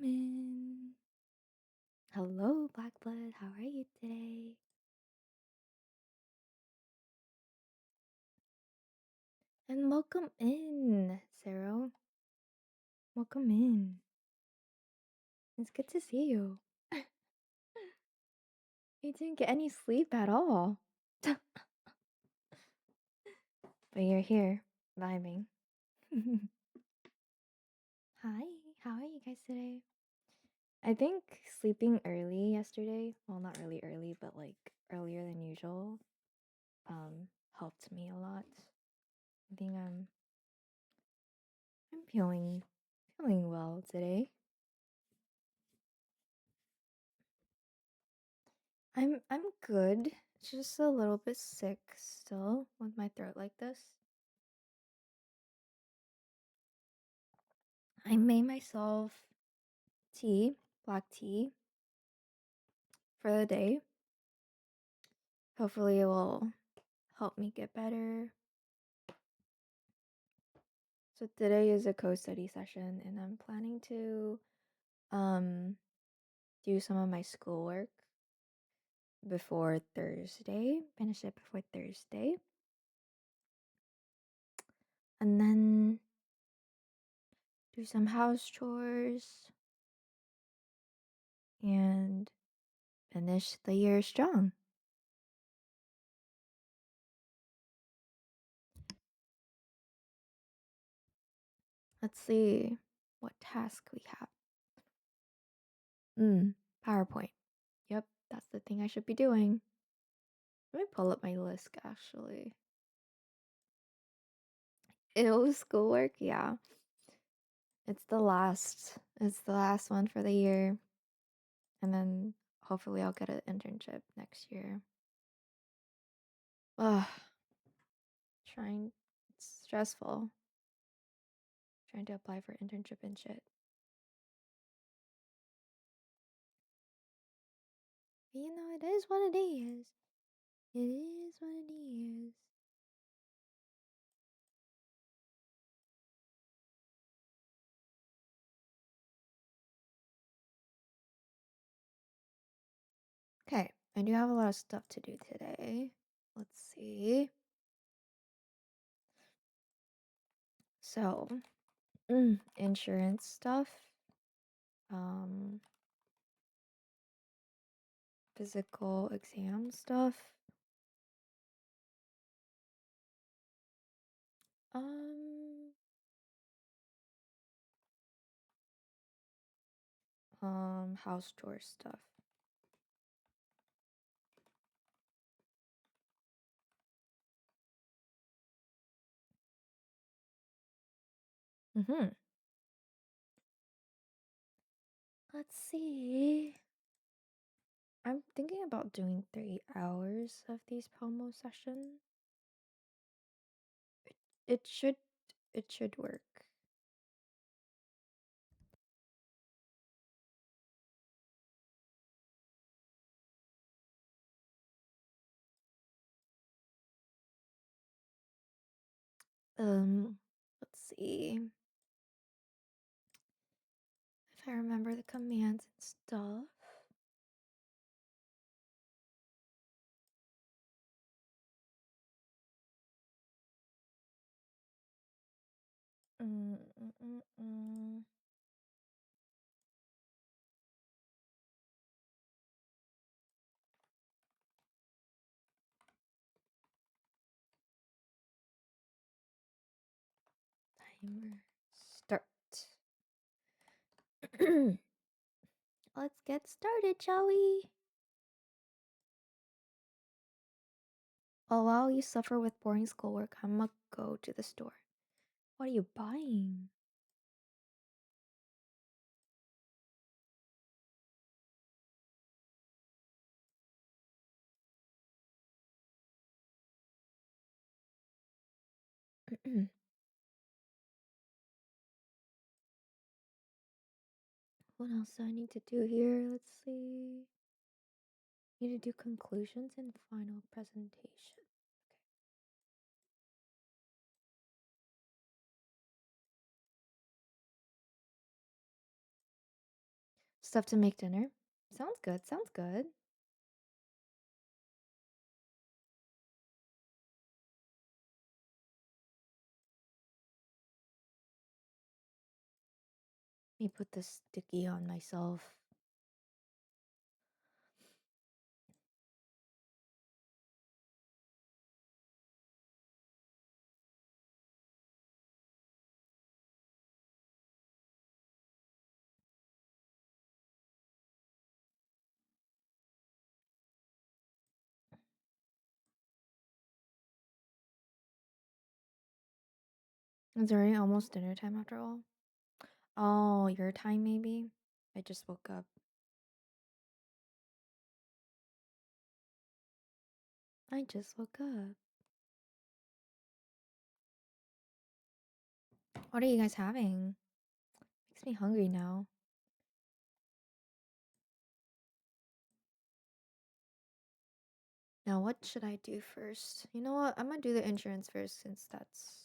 Welcome in. Hello, Black Blood. How are you today? And welcome in, Sarah. Welcome in. It's good to see you. You didn't get any sleep at all. But you're here, vibing. Hi, how are you guys today? I think sleeping early yesterday, well, not really early, but like earlier than usual, helped me a lot. I think I'm feeling well today. I'm good. Just a little bit sick still with my throat like this. I made myself tea, black tea, for the day. Hopefully it will help me get better. So today is a co-study session and I'm planning to do some of my schoolwork before Thursday. Finish it before Thursday. And then do some house chores and finish the year strong. Let's see what task we have. PowerPoint. Yep, that's the thing I should be doing. Let me pull up my list actually. Ew, schoolwork, yeah. It's the last one for the year. And then hopefully I'll get an internship next year. Ugh. It's stressful. Trying to apply for internship and shit. You know, it is what it is. It is what it is. Okay, I do have a lot of stuff to do today. Let's see. So, insurance stuff. Physical exam stuff. House chore stuff. Let's see. I'm thinking about doing 3 hours of these promo sessions. It should work. Let's see. If I remember the commands and stuff. Timer start. Let's get started, shall we? Oh, while you suffer with boring schoolwork, I'ma go to the store. What are you buying? What else do I need to do here? Let's see. Need to do conclusions and final presentation. Stuff to make dinner. Sounds good. Sounds good. Let me put this sticky on myself. It's already almost dinner time after all. Oh, your time maybe? I just woke up. I just woke up. What are you guys having? Makes me hungry now. Now, what should I do first? You know what? I'm gonna do the insurance first since that's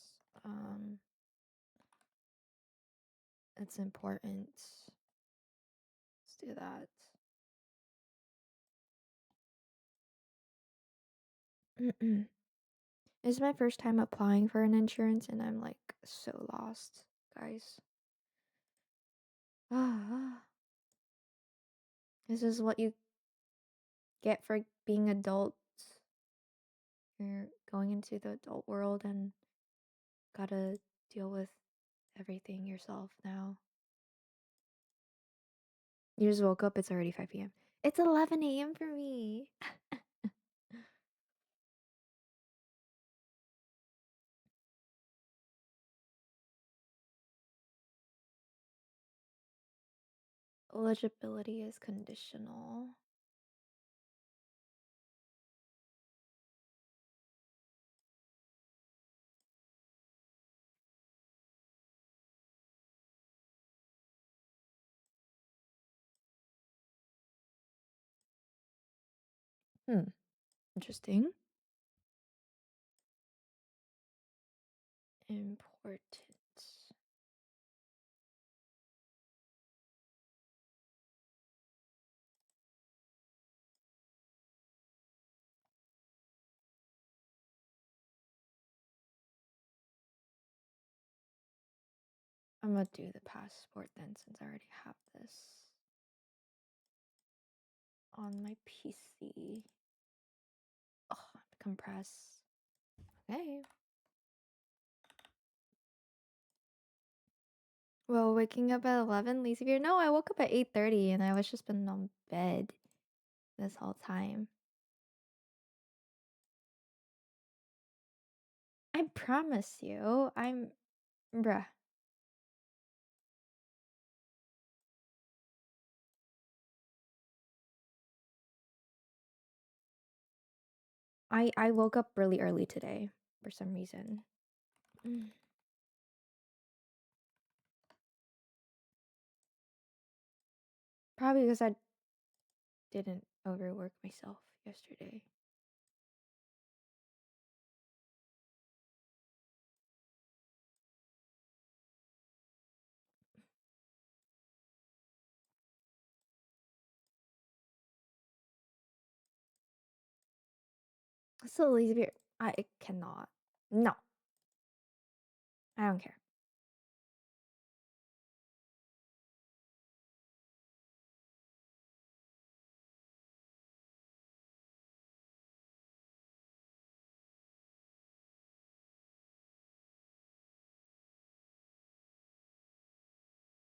important. Let's do that. It's my first time applying for an insurance and I'm like so lost, guys. This is what you get for being adults. You're going into the adult world and gotta deal with everything yourself now. You just woke up, it's already 5 p.m. It's 11 a.m. for me. Eligibility is conditional. Interesting. Important. I'm gonna do the passport then since I already have this on my PC. Oh, compress. Okay. Well, waking up at 11, Lisa Beer. No, I woke up at 8:30 and I was just been on bed this whole time. I promise you, bruh. I woke up really early today for some reason. Probably because I didn't overwork myself yesterday. So Lisa Beer, I cannot. No, I don't care.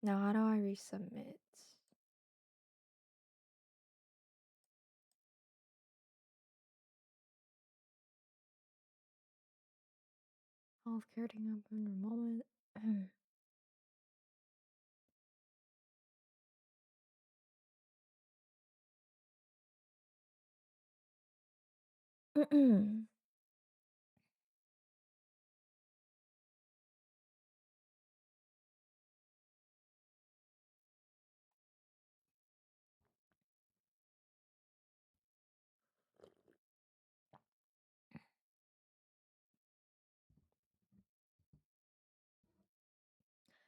Now how do I resubmit? Healthcare taking up in a moment.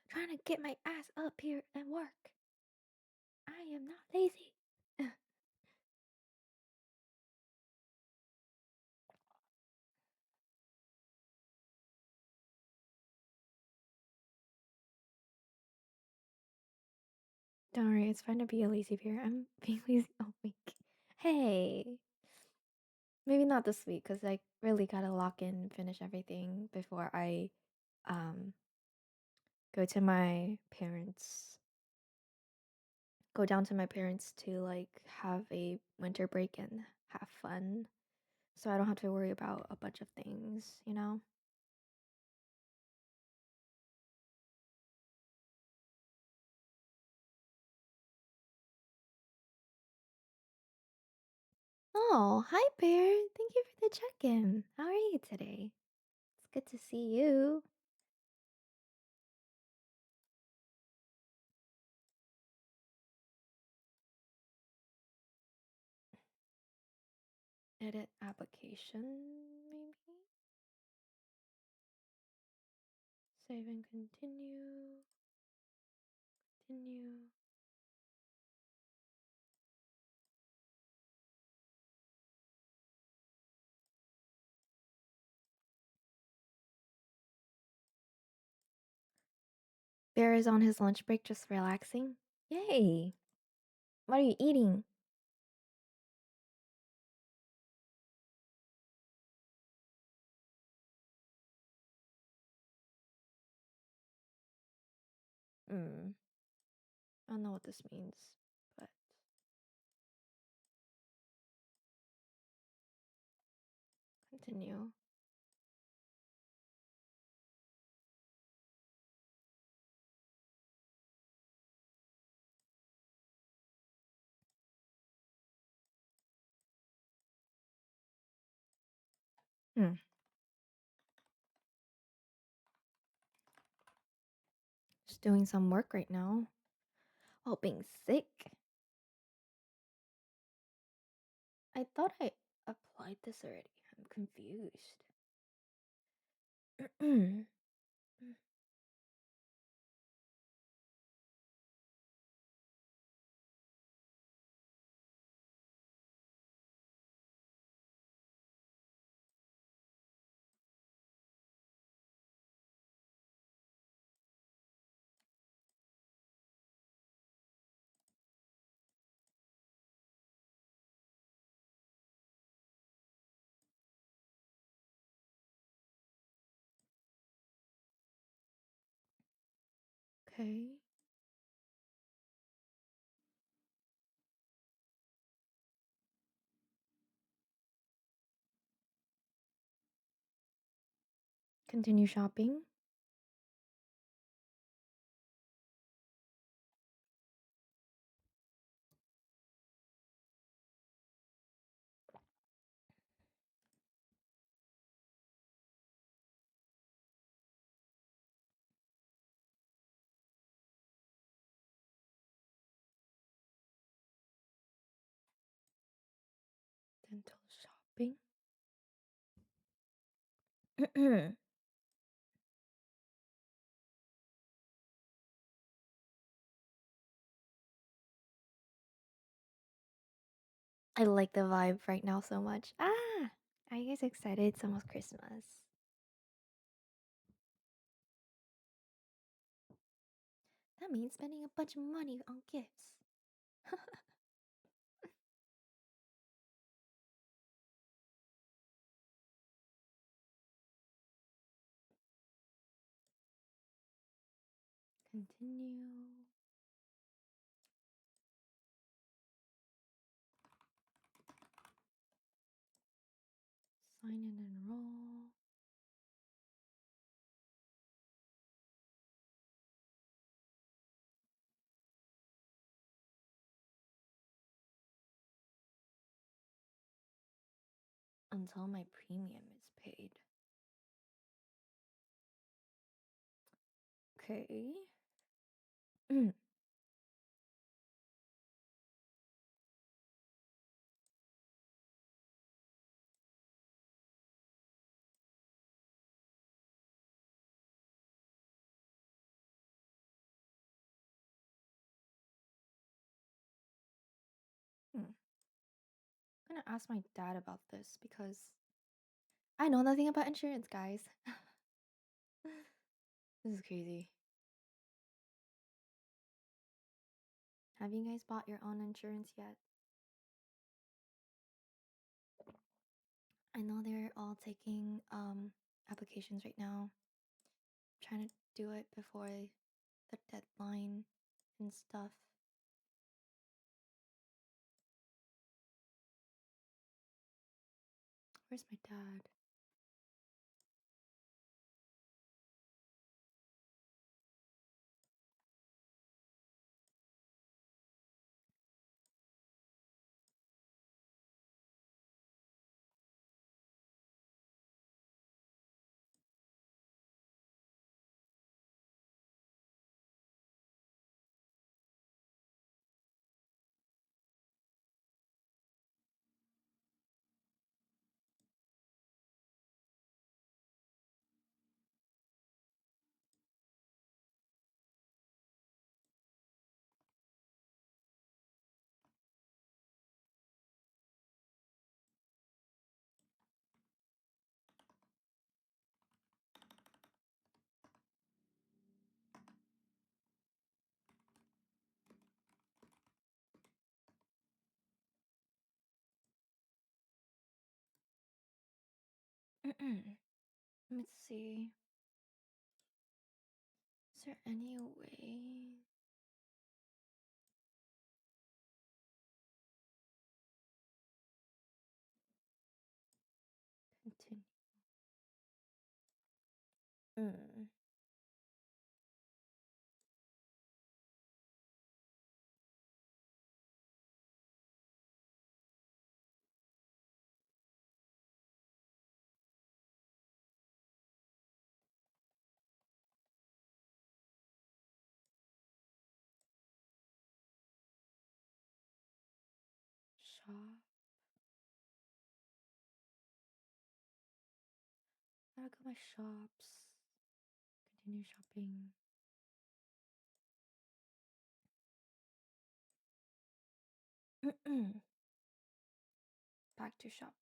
Trying to get my ass up here and work. I am not lazy. Don't worry, it's fine to be a lazy bear. I'm being lazy all week. Hey, maybe not this week because I really gotta lock in and finish everything before I um go to my parents. Go down to my parents to like have a winter break and have fun, so I don't have to worry about a bunch of things, you know. Oh, hi Bear. Thank you for the check-in. How are you today? It's good to see you. Edit application, maybe? Save and continue. Continue. Bear is on his lunch break just relaxing. Yay! What are you eating? Hmm. I don't know what this means, but continue. Hmm. Just doing some work right now. While being sick. I thought I applied this already. I'm confused. Okay. Continue shopping. Dental shopping. I like the vibe right now so much. Ah! Are you guys excited? It's almost Christmas. That means spending a bunch of money on gifts. Continue. Sign and enroll. Until my premium is paid. Okay. trying to ask my dad about this because I know nothing about insurance, guys. This is crazy. Have you guys bought your own insurance yet? I know they're all taking applications right now. Trying to do it before the deadline and stuff. Where's my dad? Let's see. Is there any way? Continue. Mm. Shop. Gotta go my shops. Continue shopping. Back to shopping.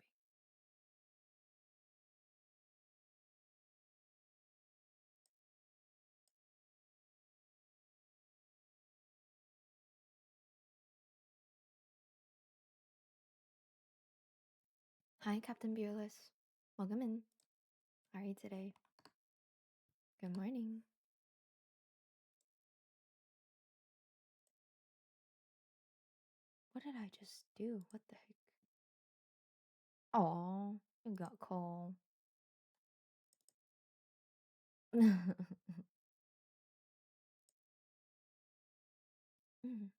Hi, Captain Beerless. Welcome in. How are you today? Good morning. What did I just do? What the heck? Oh, you got coal. Mm.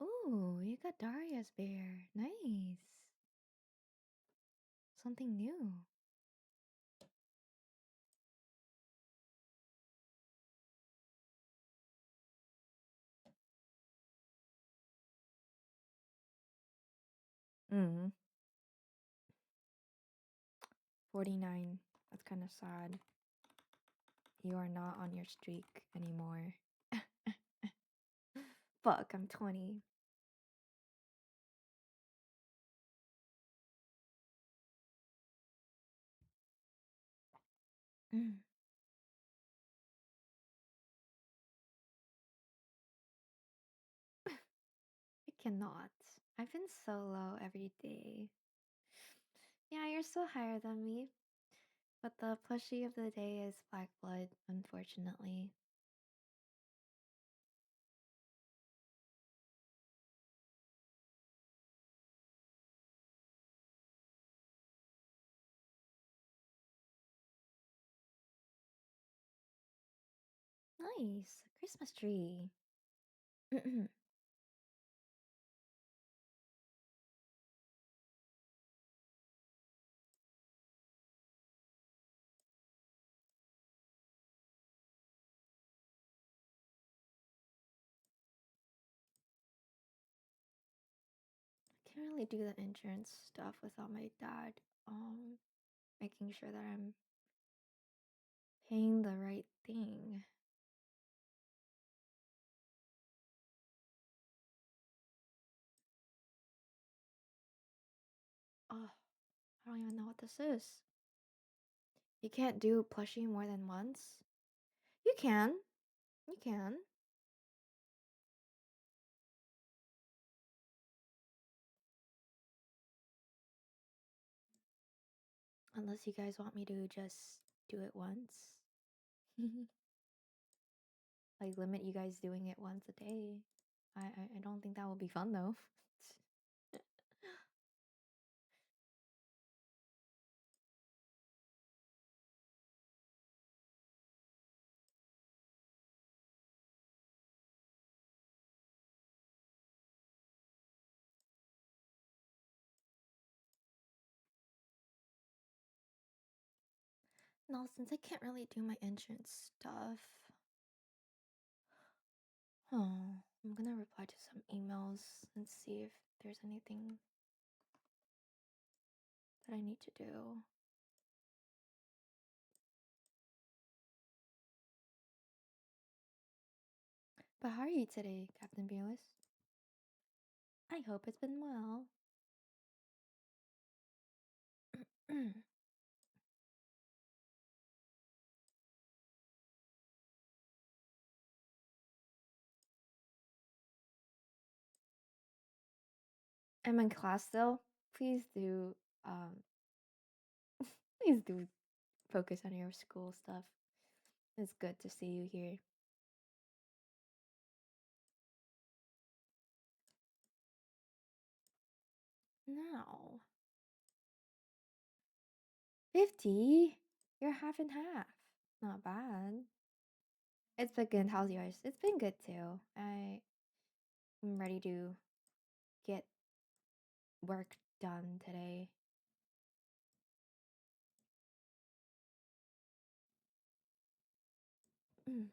Ooh, you got Daria's bear. Nice. Something new. Mm. 49. That's kind of sad. You are not on your streak anymore. Fuck, I'm 20. Mm. I cannot. I've been solo every day. Yeah, you're still higher than me. But the plushie of the day is Black Blood, unfortunately. Nice. Christmas tree. Can't really do the insurance stuff without my dad making sure that I'm paying the right thing. don't even know what this is. You can't do plushie more than once? You can. You can. Unless you guys want me to just do it once. Like, limit you guys doing it once a day. I don't think that will be fun, though. No, since I can't really do my insurance stuff. Oh, I'm gonna reply to some emails and see if there's anything that I need to do. But how are you today, Captain Fearless? I hope it's been well. I'm in class still. Please do, please do focus on your school stuff. It's good to see you here. No. 50? You're half and half. Not bad. It's been good. How's yours? It's been good too. I'm ready to get work done today. I'm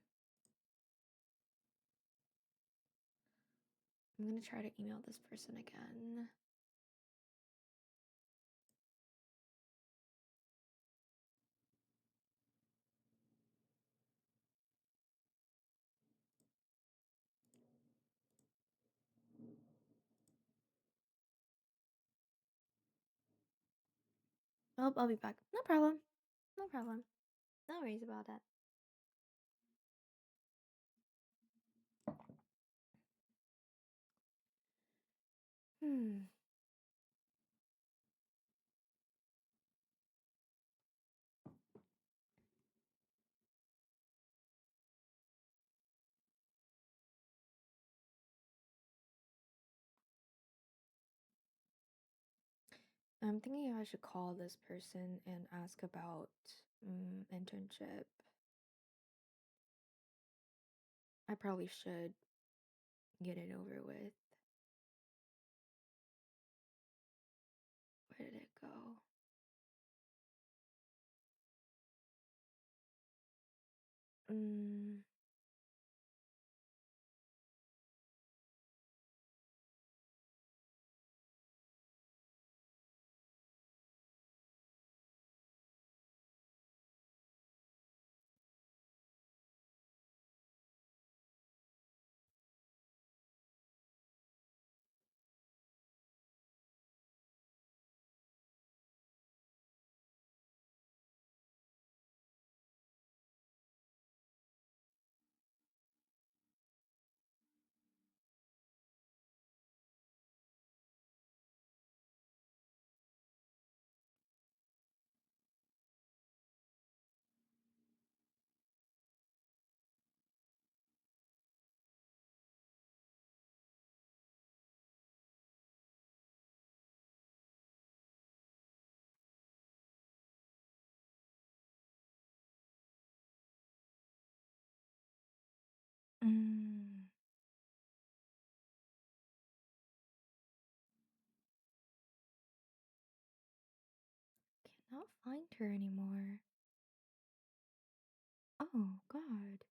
gonna try to email this person again. Oh, I'll be back. No problem. No problem. No worries about that. Hmm. I'm thinking I should call this person and ask about internship. I probably should get it over with. Where did it go? Mm, mm, cannot find her anymore. Oh, God.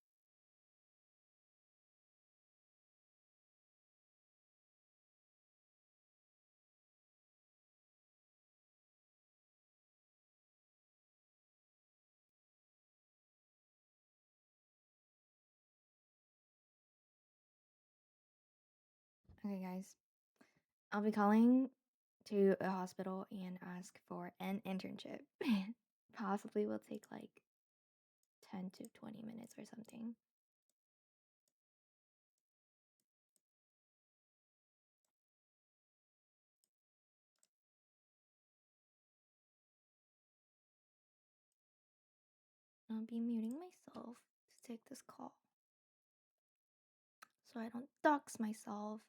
Okay, guys. I'll be calling to a hospital and ask for an internship. Possibly will take like 10 to 20 minutes or something. I'll be muting myself to take this call so I don't dox myself.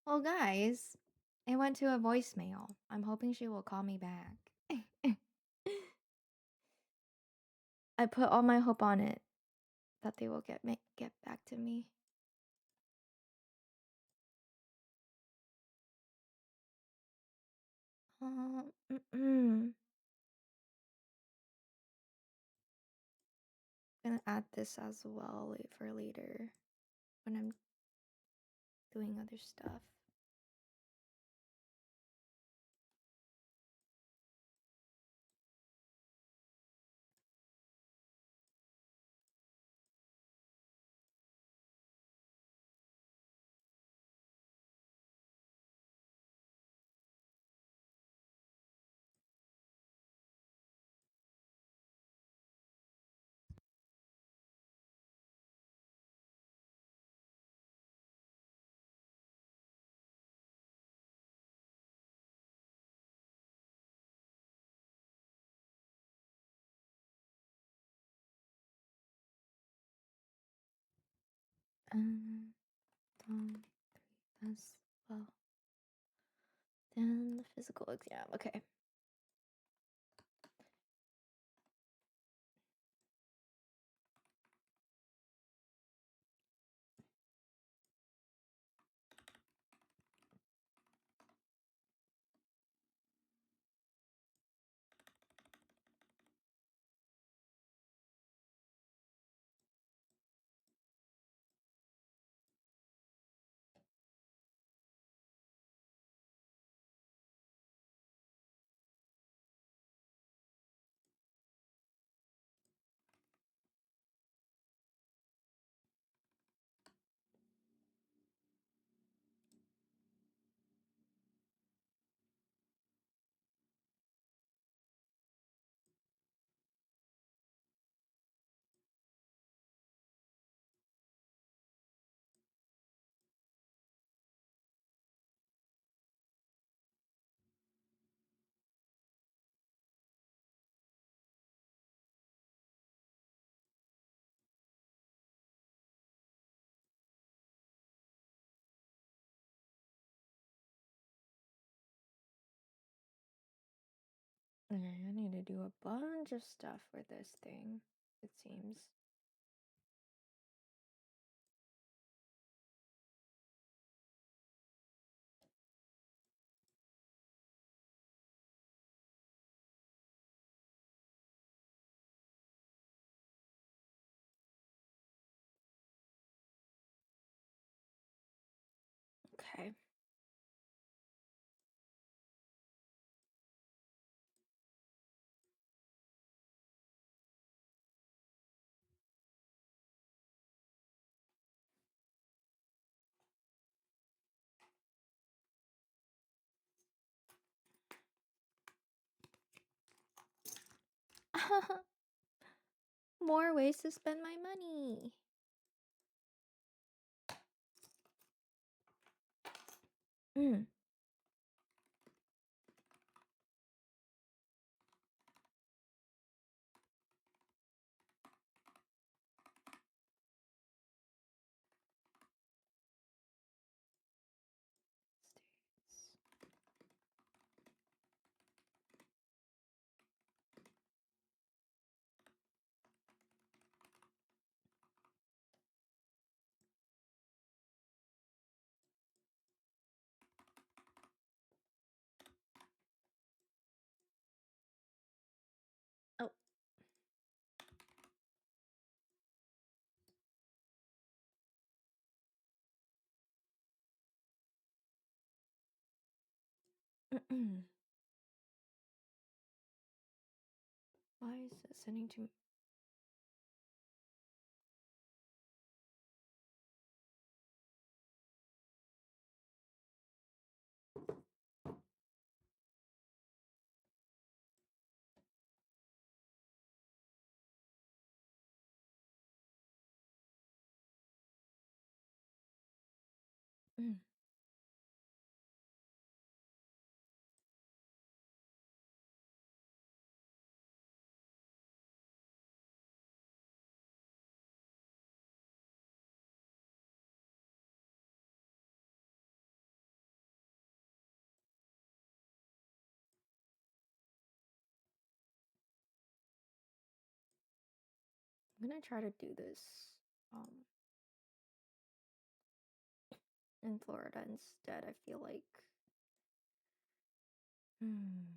Well, guys, it went to a voicemail. I'm hoping she will call me back. I put all my hope on it that they will get back to me. Gonna add this as well for later when I'm doing other stuff. Um, 3 as well. Then the physical exam. Okay. Okay, I need to do a bunch of stuff for this thing, it seems. Okay. More ways to spend my money. Mm. States. Oh. Why is it sending to? Mm. I'm gonna try to do this in Florida instead. I feel like. Hmm.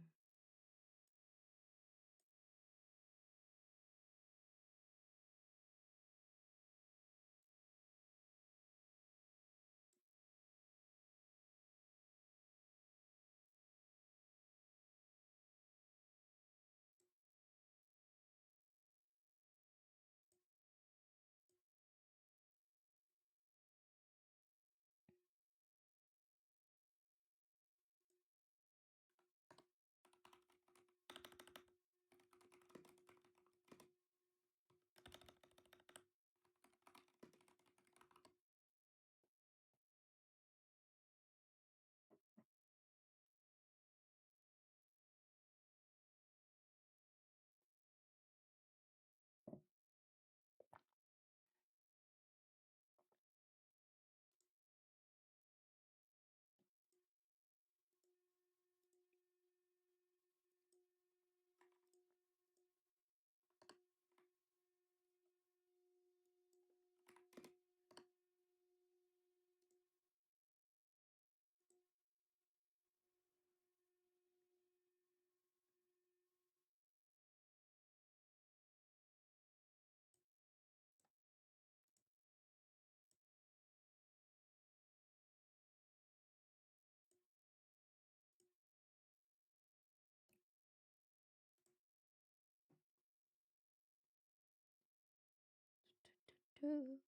Do,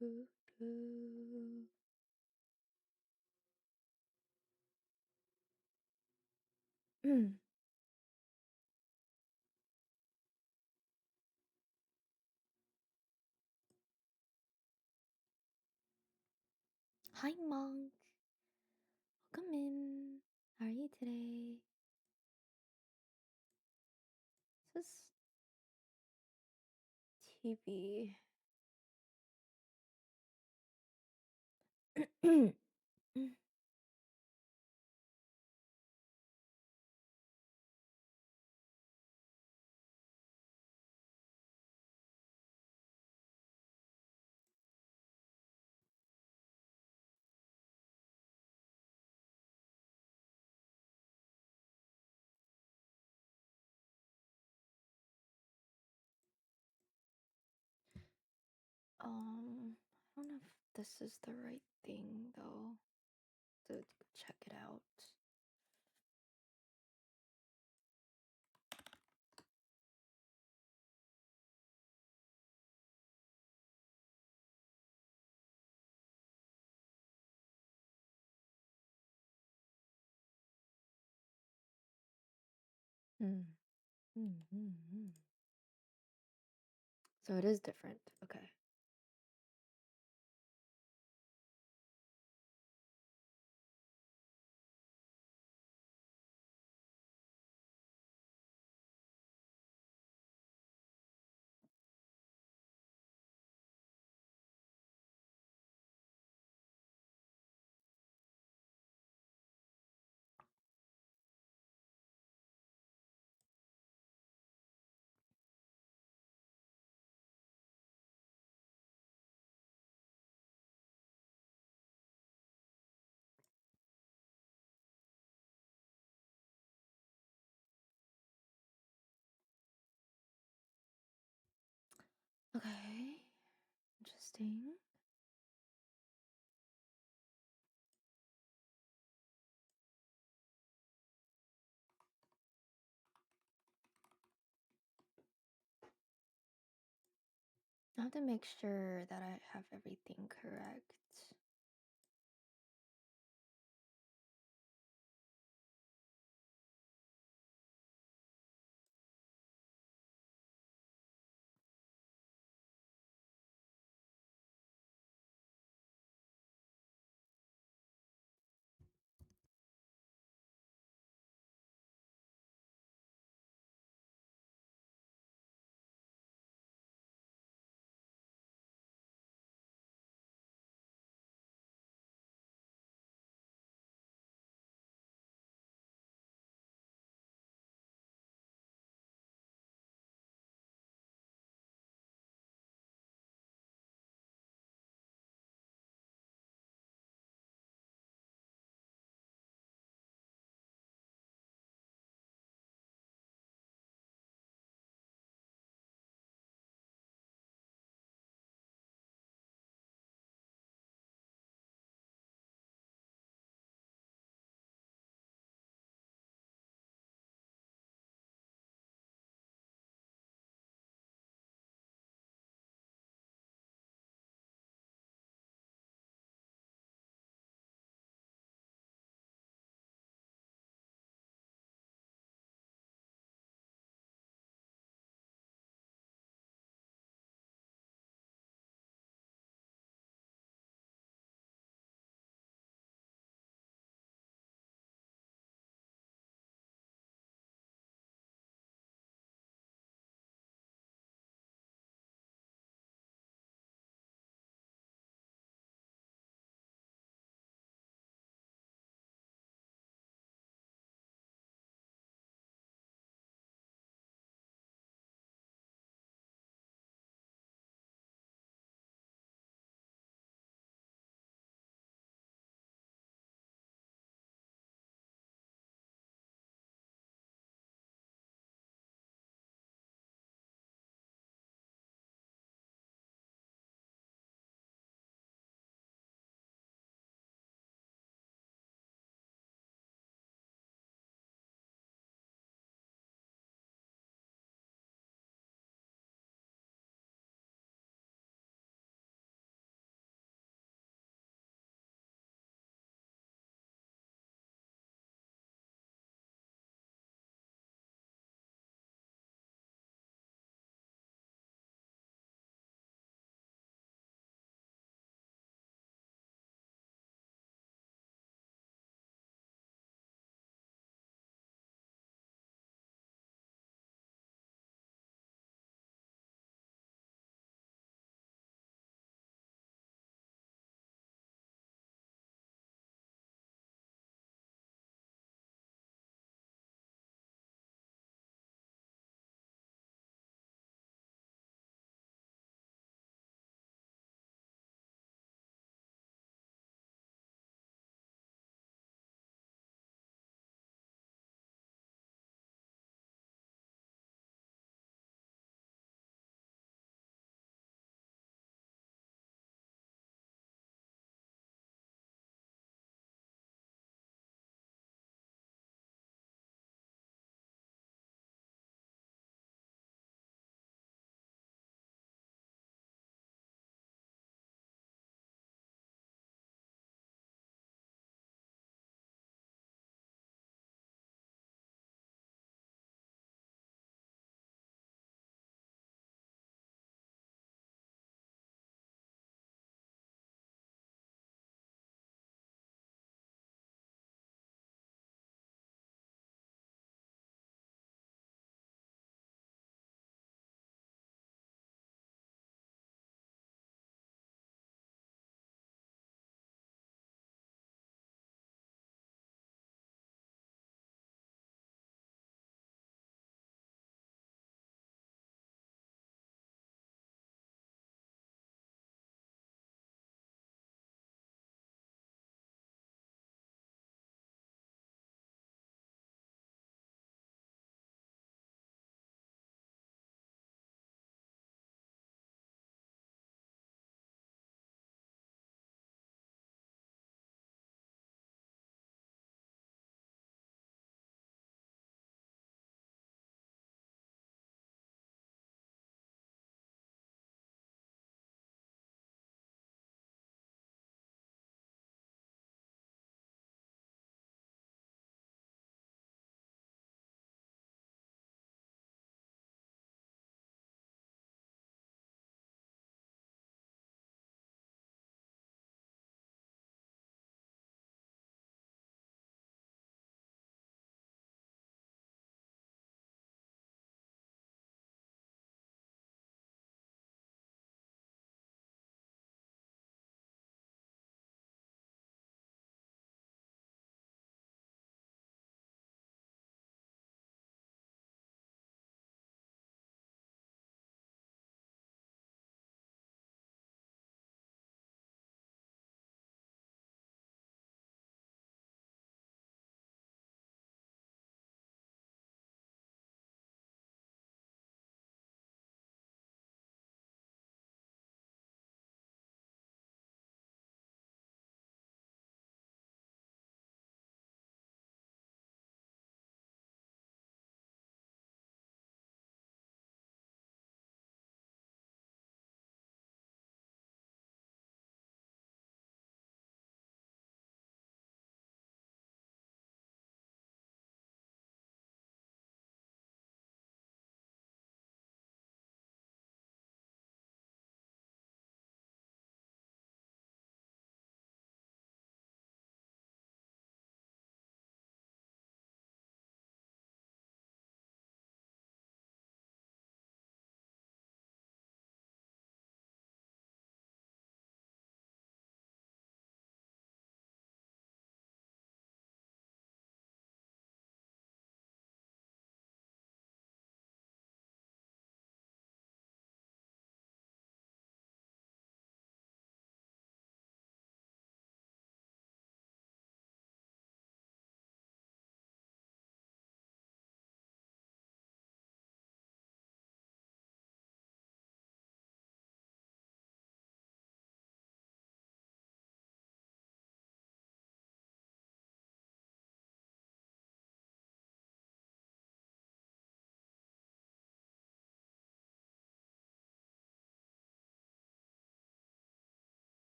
do, do. Mm. Hi, Monk. Welcome in. How are you today? This is TV. I don't know if this is the right thing though. to check it out. So it is different. Okay. Okay. Interesting. I have to make sure that I have everything correct.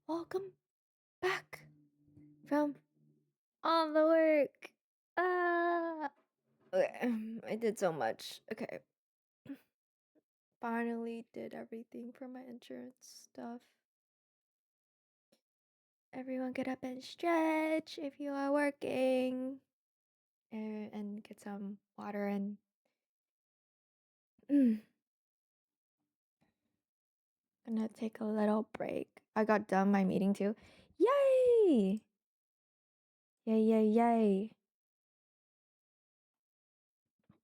Welcome back from all the work. Okay, I did so much. Okay. Finally did everything for my insurance stuff. Everyone get up and stretch if you are working. And get some water and gonna take a little break. I got done my meeting too. Yay! Yay, yay, yay.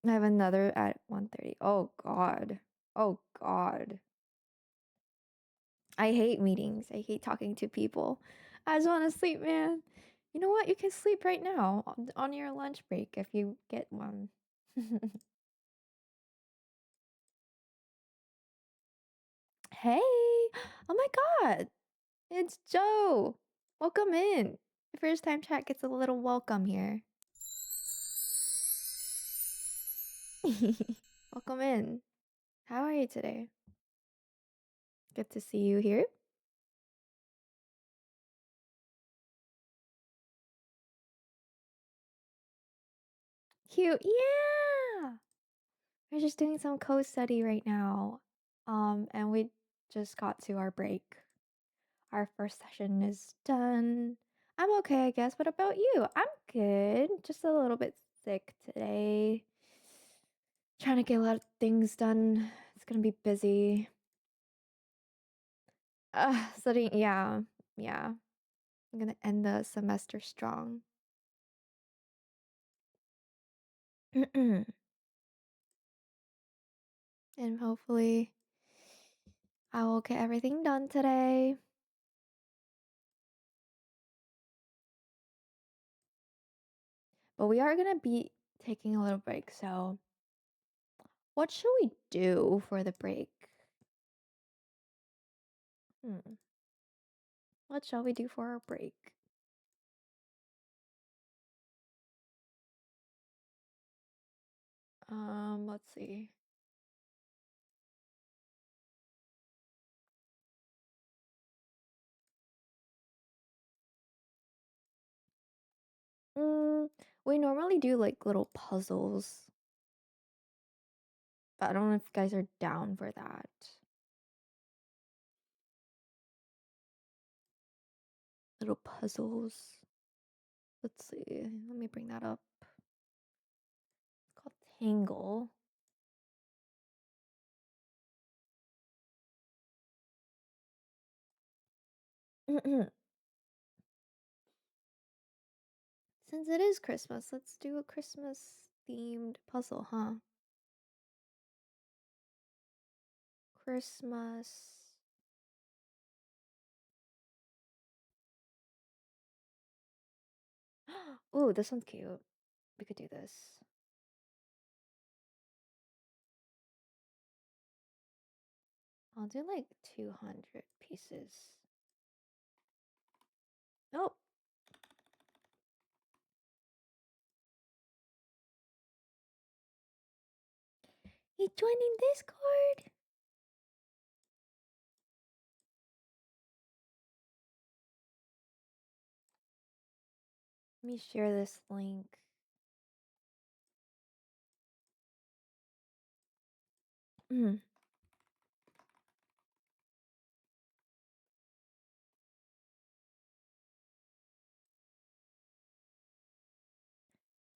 I have another at 1:30. Oh god. Oh god. I hate meetings. I hate talking to people. I just want to sleep, man. You know what? You can sleep right now on your lunch break if you get one. Hey! Oh my god! It's Joe! Welcome in. The first time chat gets a little welcome here. Welcome in. How are you today? Good to see you here. Cute. Yeah! We're just doing some code study right now. And we just got to our break. Our first session is done. I'm okay, I guess. What about you? I'm good. Just a little bit sick today. Trying to get a lot of things done. It's gonna be busy. Studying, yeah. I'm gonna end the semester strong. And hopefully I will get everything done today. But we are gonna be taking a little break, so what should we do for the break? What shall we do for our break? Let's see. We normally do like little puzzles, but I don't know if you guys are down for that. Little puzzles. Let's see. Let me bring that up. It's called Tangle. Since it is Christmas, let's do a Christmas themed puzzle, huh? Christmas. Ooh, this one's cute. We could do this. I'll do like 200 pieces. Oh. You joining Discord? Let me share this link.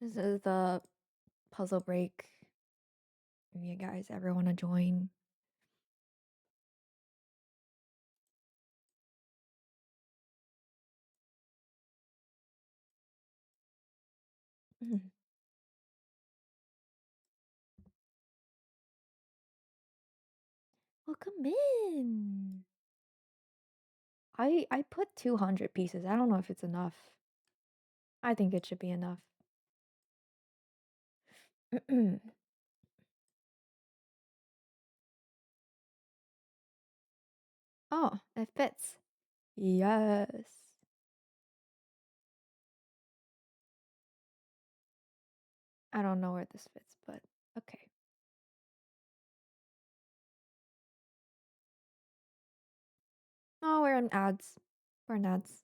This is the puzzle break. If you guys ever want to join. Welcome in. I put 200 pieces. I don't know if it's enough. I think it should be enough. Oh, it fits. Yes. I don't know where this fits, but okay. Oh, we're on ads. Poor nuts.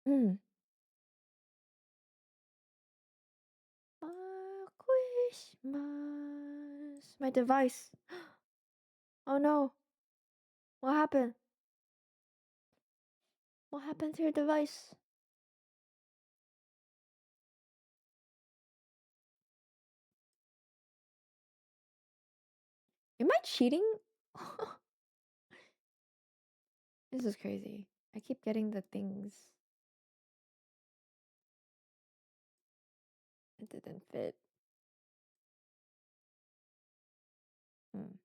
Mm. Christmas. My device. Oh no. What happened? What happened to your device? Am I cheating? This is crazy. I keep getting the things. It didn't fit. Hmm.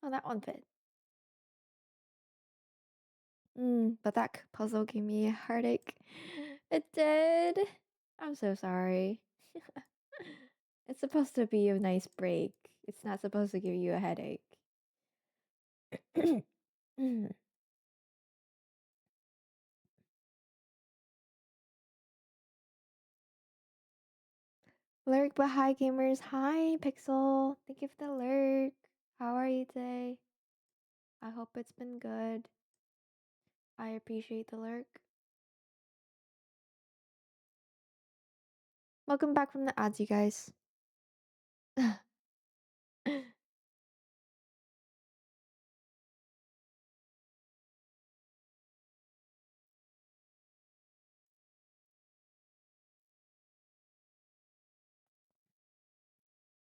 Oh, that one fit. But that puzzle gave me a heartache. It did. I'm so sorry. It's supposed to be a nice break. It's not supposed to give you a headache. Lurk, but hi gamers. Hi Pixel. Thank you for the lurk. How are you today? I hope it's been good. I appreciate the lurk. Welcome back from the ads, you guys.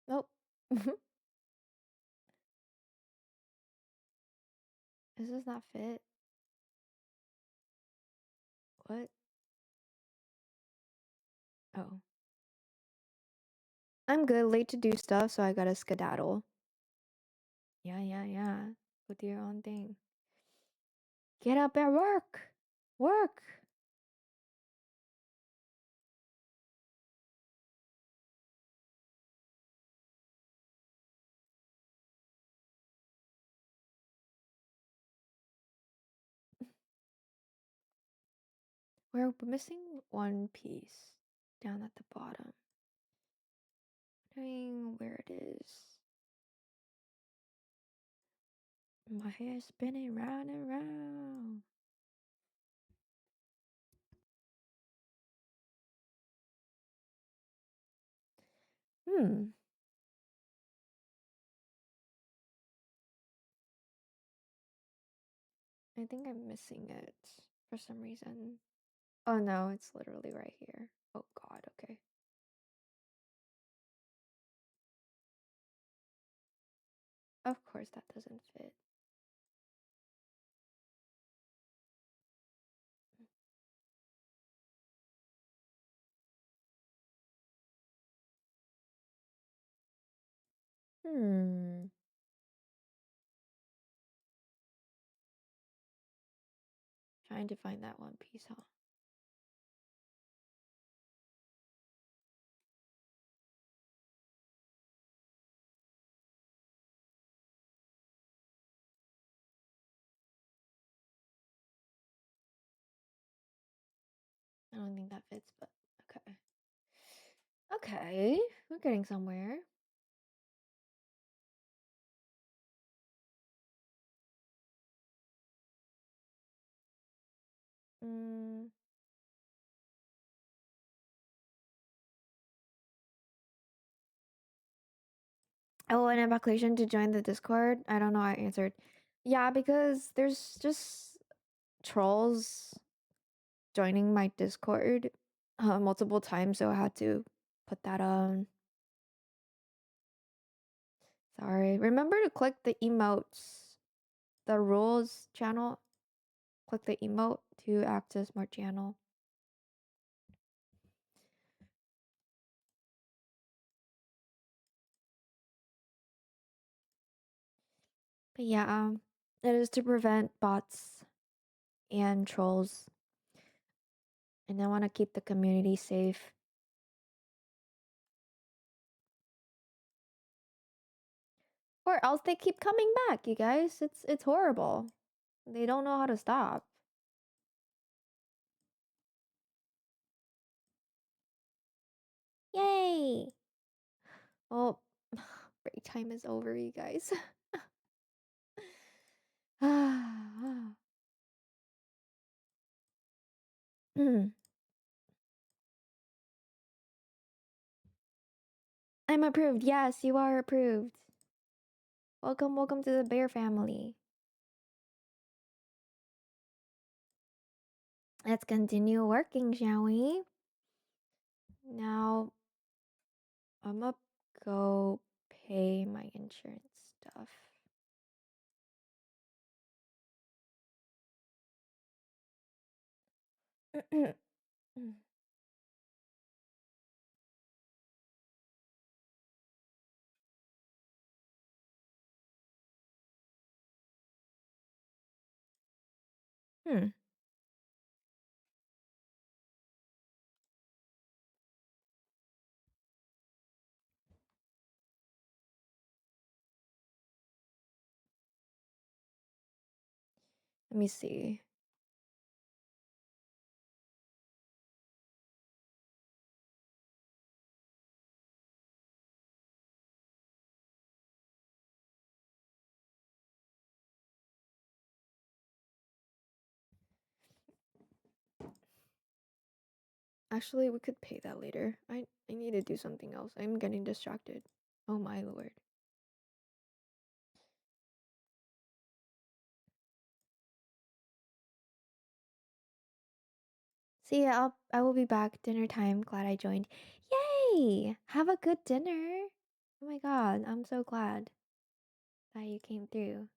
Nope. This does not fit. What? Oh. I'm good. Late to do stuff, so I gotta skedaddle. Yeah. Go do your own thing. Get up and work! Work! We're missing one piece down at the bottom. Wondering where it is. My hair's spinning round and round. I think I'm missing it for some reason. Oh no, it's literally right here. Oh god, okay. Of course that doesn't fit. Hmm. Trying to find that one piece, huh? I don't think that fits, but okay. Okay, we're getting somewhere. Mm. Oh, an evacuation to join the Discord? I don't know, I answered. Yeah, because there's just trolls joining my Discord multiple times, so I had to put that on. Sorry. Remember to click the emotes, the rules channel. Click the emote to access more channel. But yeah, it is to prevent bots and trolls. And I want to keep the community safe. Or else they keep coming back, you guys. It's horrible. They don't know how to stop. Yay! Well, break time is over, you guys. I'm approved. Yes, you are approved. Welcome, welcome to the bear family. Let's continue working, shall we? Now, I'm gonna go pay my insurance stuff. Hmm. Let me see. Actually, we could pay that later. I need to do something else. I'm getting distracted. Oh my lord. See ya. I will be back. Dinner time. Glad I joined. Yay! Have a good dinner. Oh my god, I'm so glad that you came through.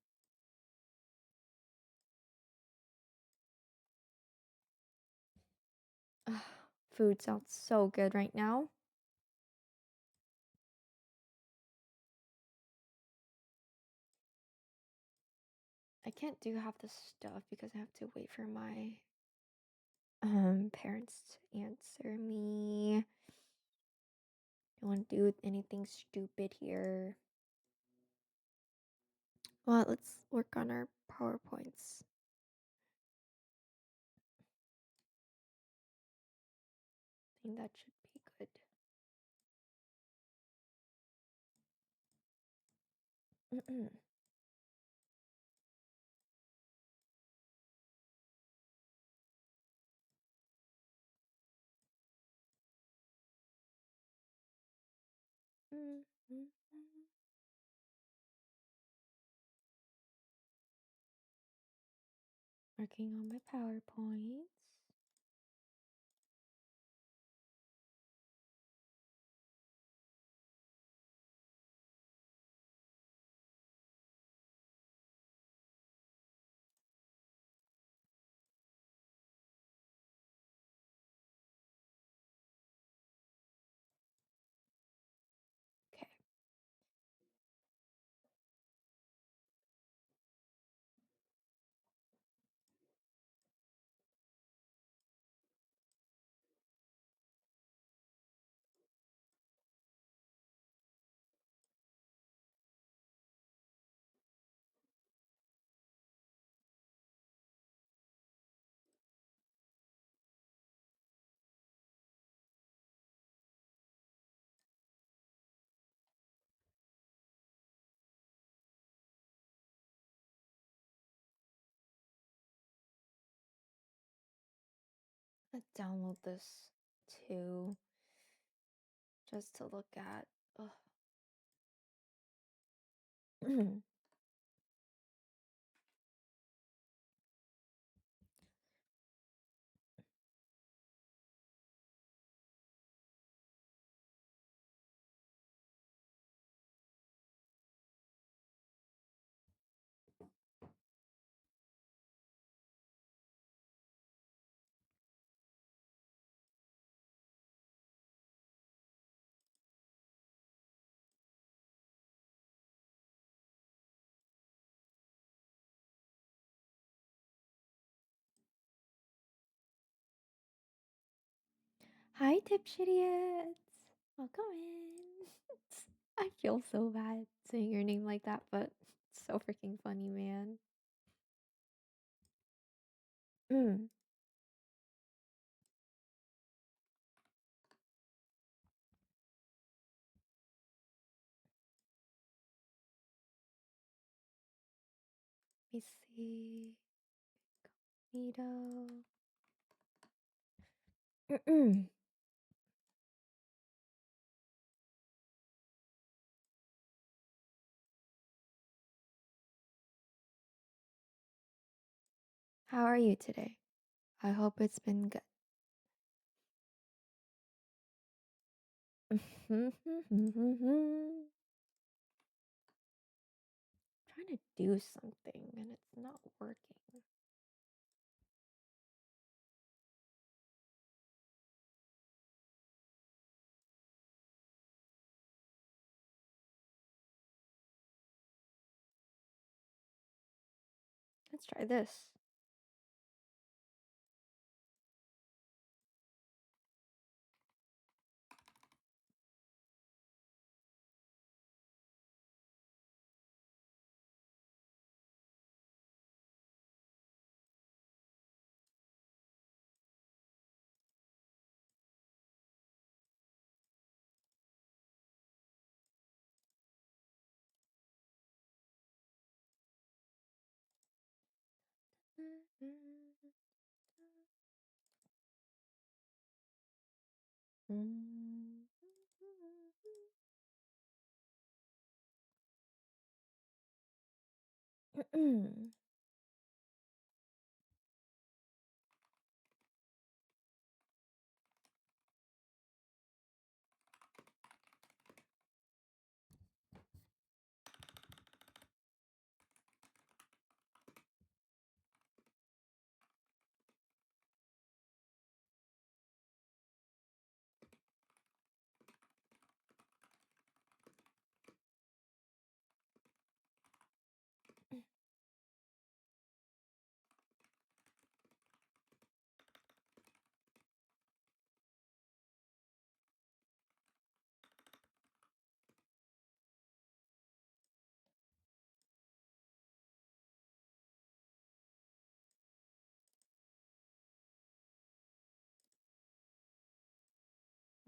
Ugh, food sounds so good right now. I can't do half the stuff because I have to wait for my parents to answer me. Don't want to do anything stupid here. Well, let's work on our PowerPoints. I think that should be good. Working on my PowerPoints. Okay. Let's download this too, just to look at. Hi, Tipshitiots! Welcome in. I feel so bad saying your name like that, but it's so freaking funny, man. Mm. me see. Neato. How are you today? I hope it's been good. Trying to do something and it's not working. Let's try this.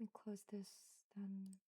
Let me close this then.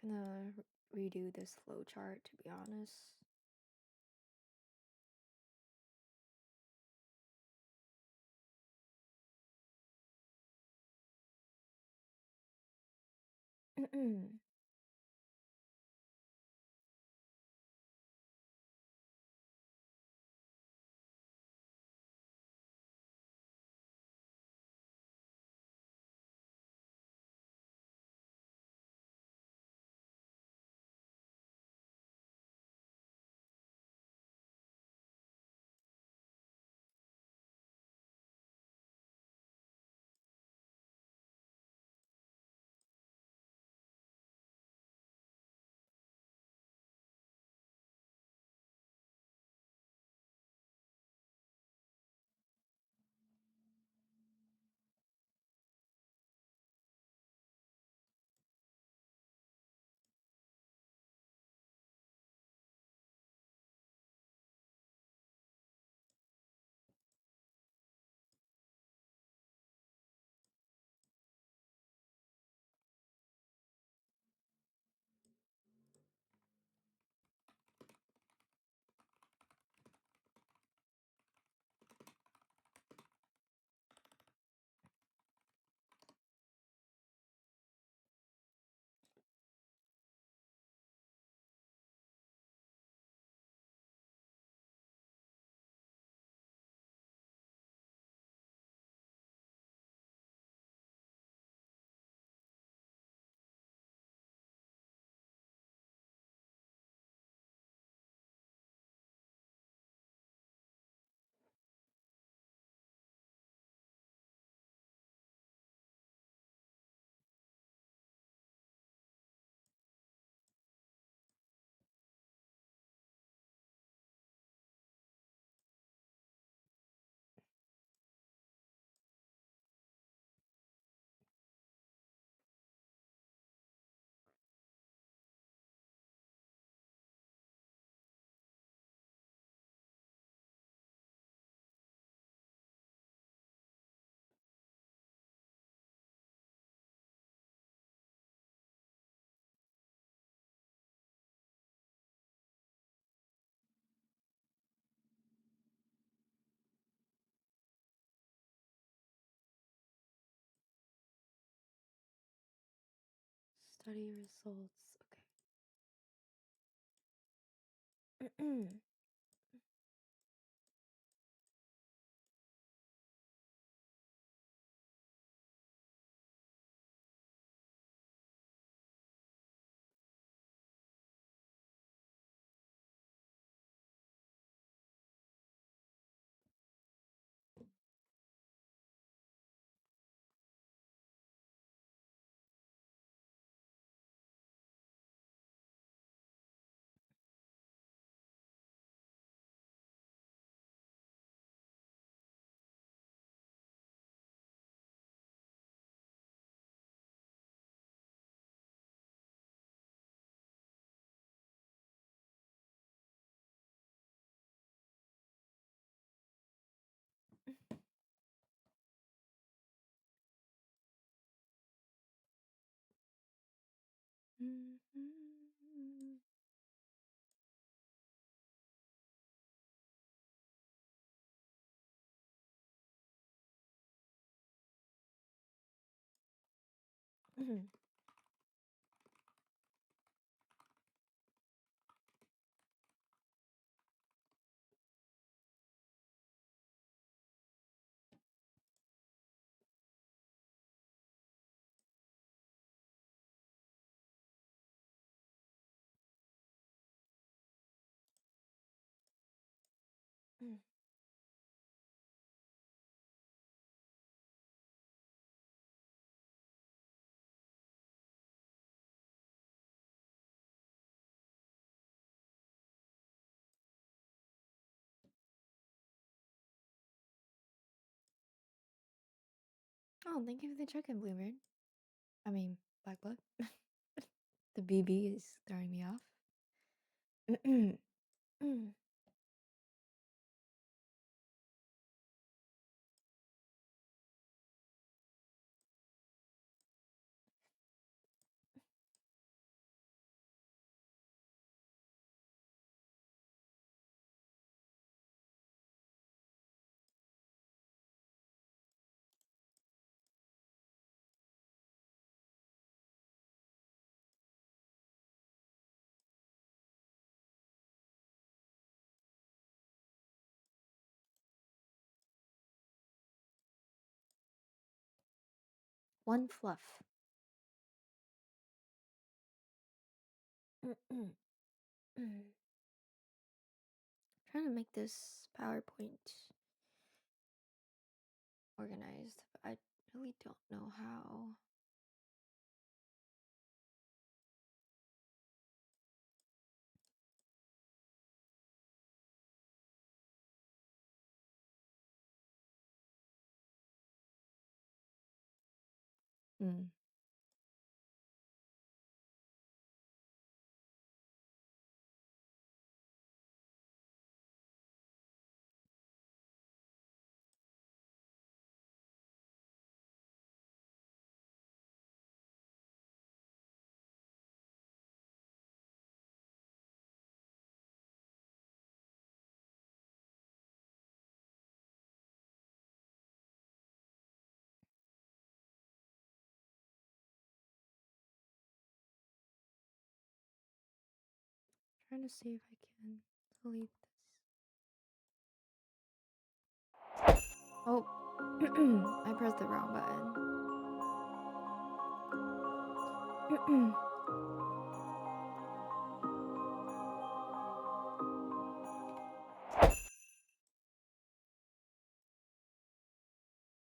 gonna redo this flowchart, to be honest. Study results. Okay. Oh, thank you for the check-in, Bluebird. I mean, Blackblood. The BB is throwing me off. One fluff. Trying to make this PowerPoint organized, but I really don't know how. Hmm. Trying to see if I can delete this. Oh, I pressed the wrong button.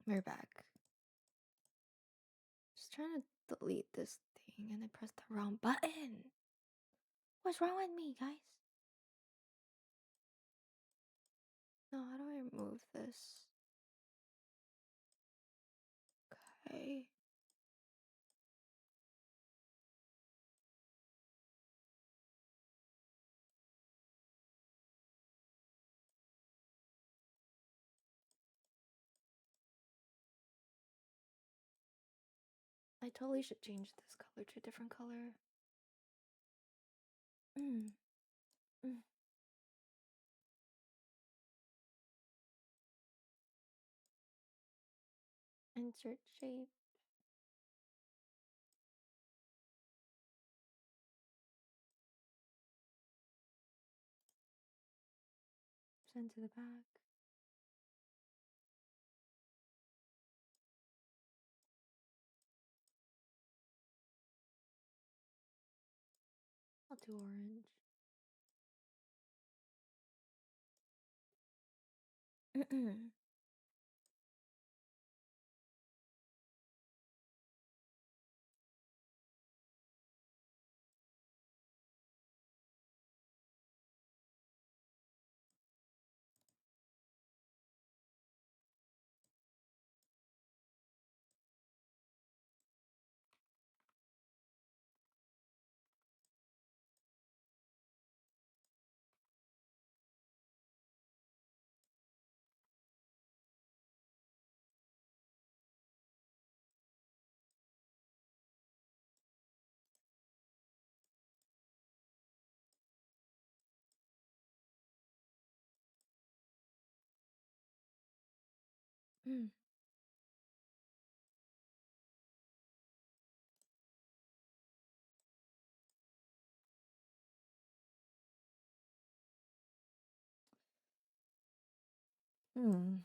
We're back. Just trying to delete this thing and I pressed the wrong button. What's wrong with me, guys? No, how do I remove this? Okay. I totally should change this color to a different color. Mm. Mm. Insert shape. Send to the back. I'll do orange. Mm. Hmm.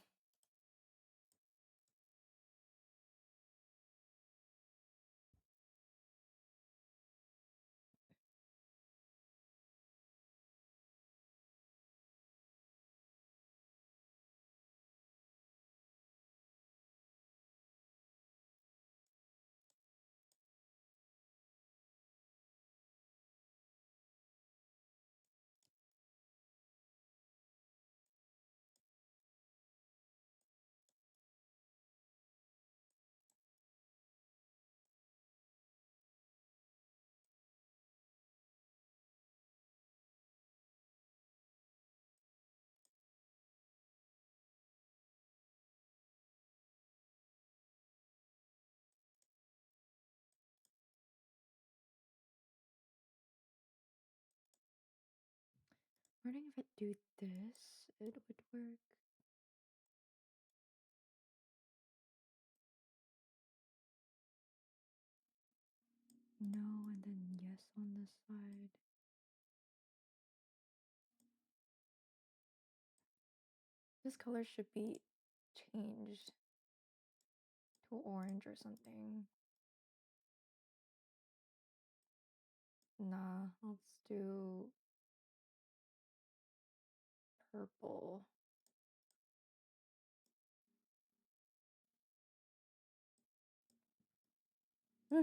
Wondering if I do this, it would work. No, and then yes on the side. This color should be changed to orange or something. Nah, let's do purple. Hmm.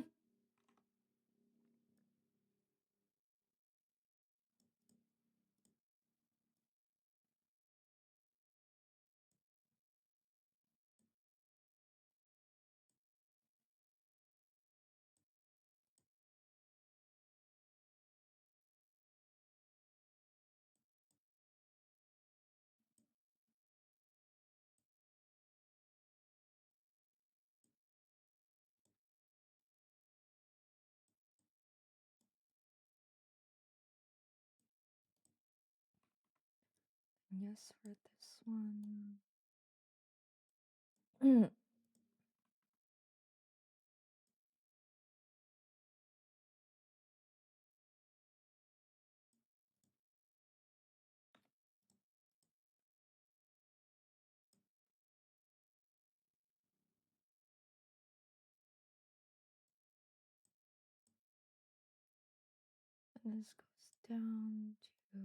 Yes, for this one. And this goes down to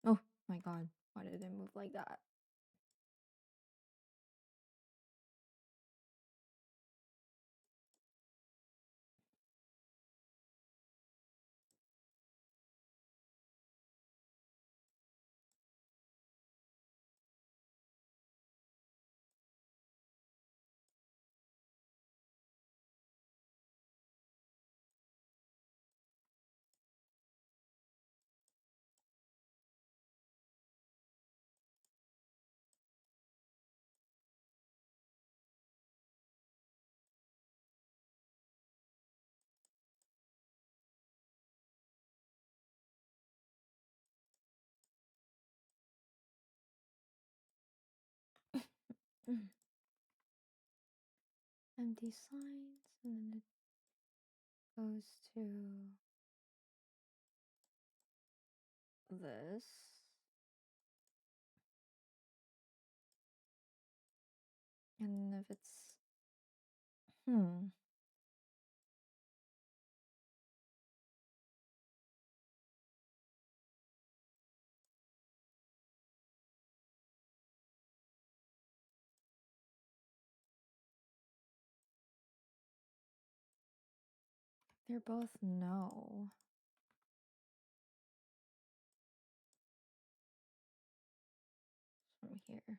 oh my god, why did it move like that? Empty signs, and then it goes to this. And if it's they're both no. From here.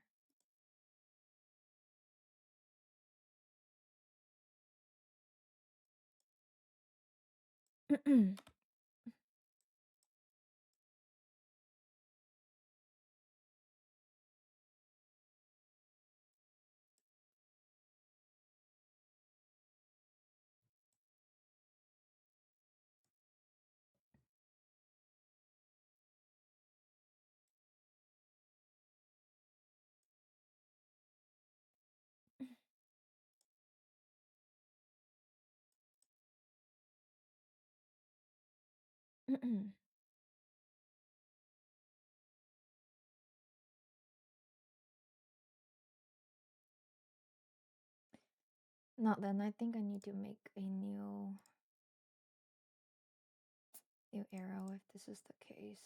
Not then. I think I need to make a new arrow if this is the case.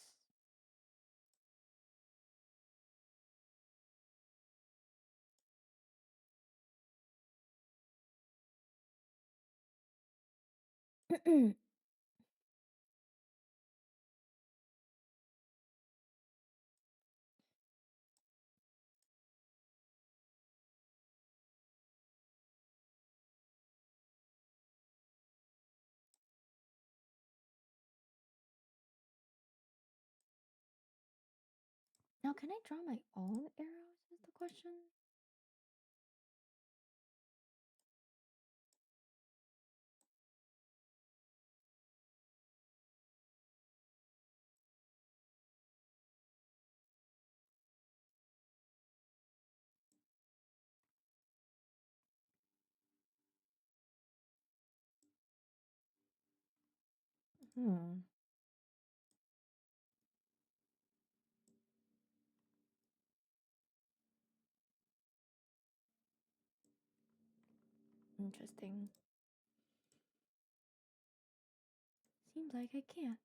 Now, can I draw my own arrows? Is the question. Hmm. Interesting. Seems like I can't.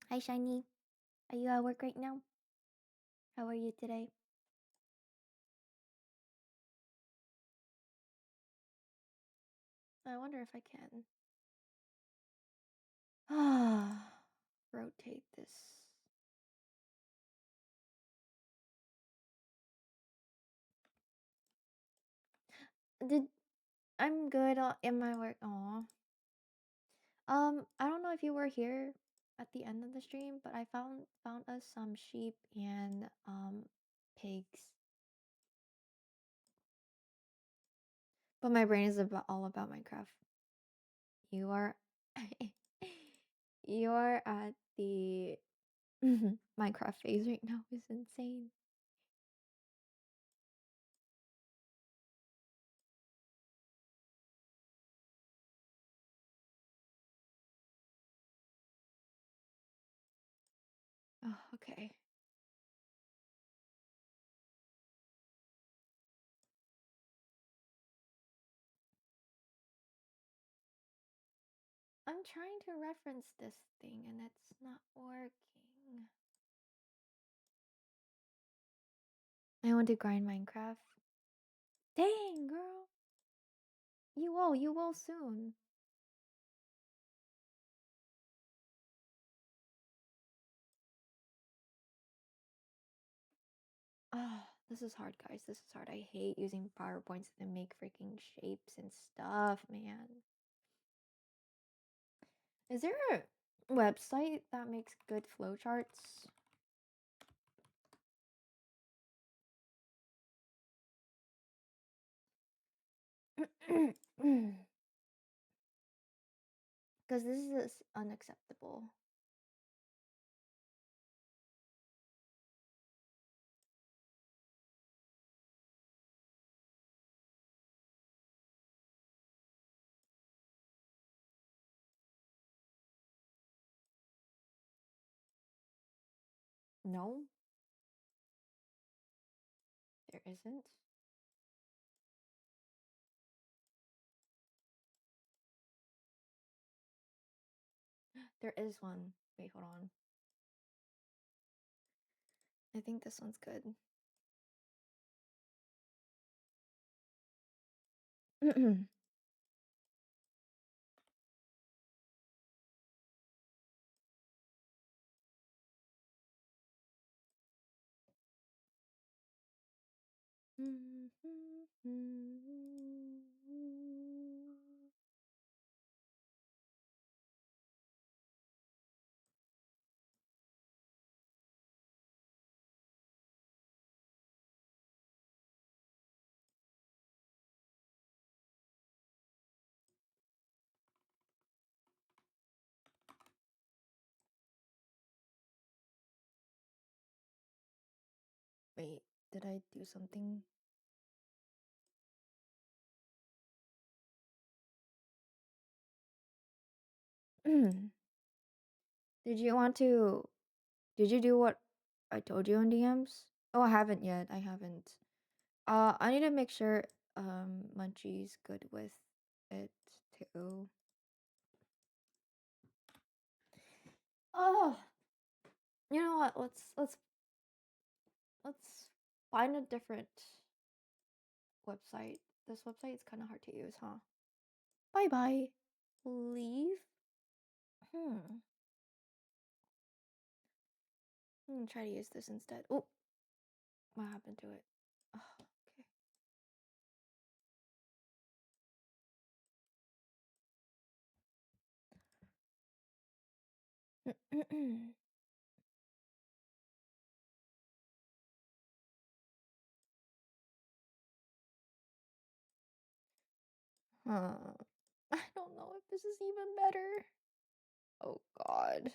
Hi, Shiny. Are you at work right now? How are you today? I wonder if I can. Ah, rotate this. I'm good in my work. Aw. I don't know if you were here at the end of the stream, but I found us some sheep and pigs. But my brain is all about Minecraft. You are you are at the Minecraft phase right now is insane. Oh, okay. I'm trying to reference this thing and it's not working. I want to grind Minecraft. Dang, girl. You will soon. Oh, this is hard, guys. This is hard. I hate using PowerPoints to make freaking shapes and stuff, man. Is there a website that makes good flowcharts? Because this is unacceptable. No, there isn't. There is one. Wait, hold on. I think this one's good. Wait, did I do something? Did you want to? Did you do what I told you on DMs? Oh, I haven't yet. I haven't. I need to make sure Munchie's good with it too. Oh, you know what? Let's find a different website. This website is kind of hard to use, huh? Bye bye. Leave. Hmm. I'm gonna try to use this instead. Oh, what happened to it? Oh, okay. Huh. I don't know if this is even better. Oh God.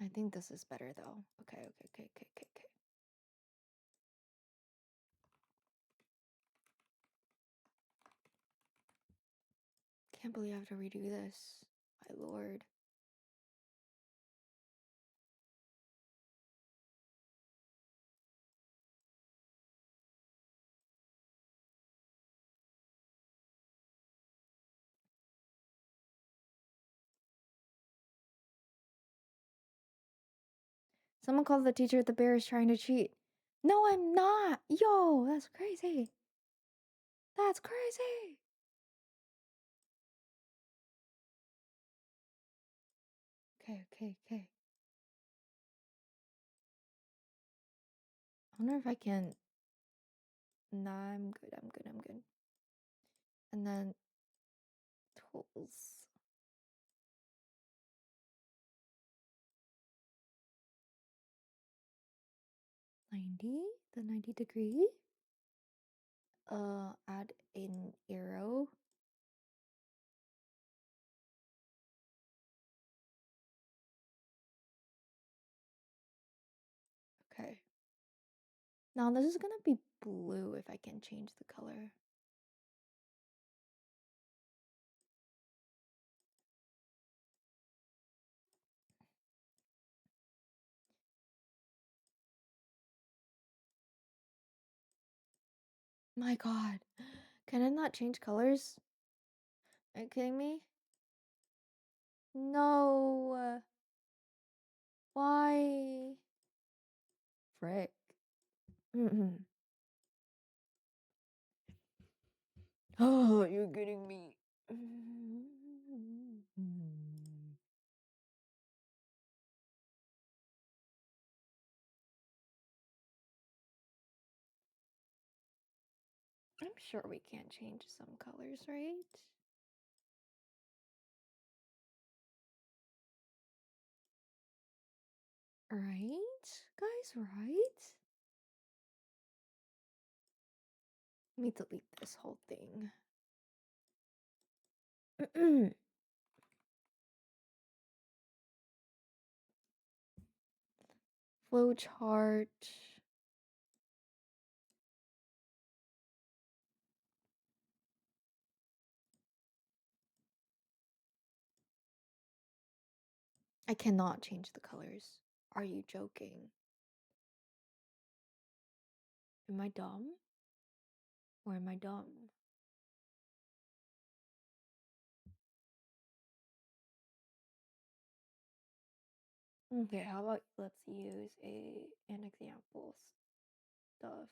I think this is better though. Okay. Can't believe I have to redo this. My lord. Someone called the teacher the bear is trying to cheat. No, I'm not. Yo, that's crazy. That's crazy. Okay. I wonder if I can. Nah, I'm good. And then tools. 90? The 90 degree? Add an arrow. Okay. Now this is gonna be blue if I can change the color. My god. Can I not change colors? Are you kidding me? No. Why? Frick. Oh, you're kidding me. I'm sure we can't change some colors, right? Right? Guys, right? Let me delete this whole thing. Flowchart. I cannot change the colors. Are you joking? Am I dumb? Or am I dumb? Okay, how about let's use an example stuff.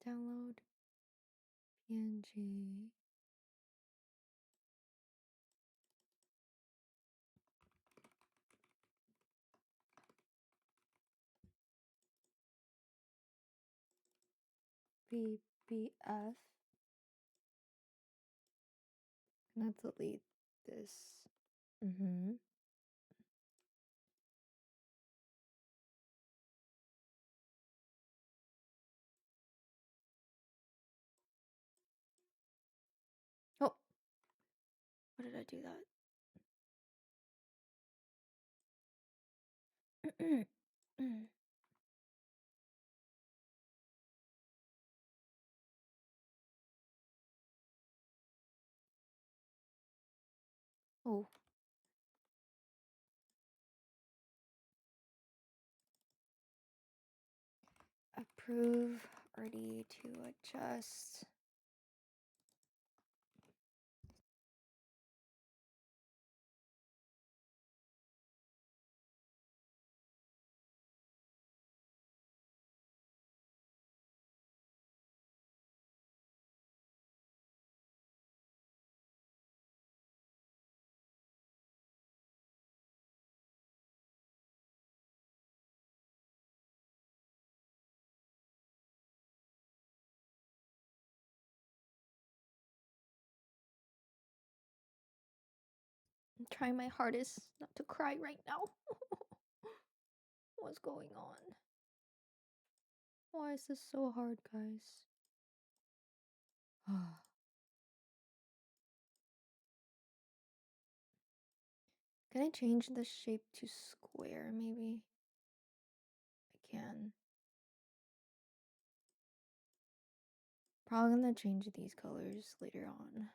Download PNG. BBF. Gonna delete this. Oh, what did I do that? Oh. Approve, ready to adjust. trying my hardest not to cry right now. What's going on? Why is this so hard, guys? Can I change the shape to square, maybe? I can. Probably gonna change these colors later on.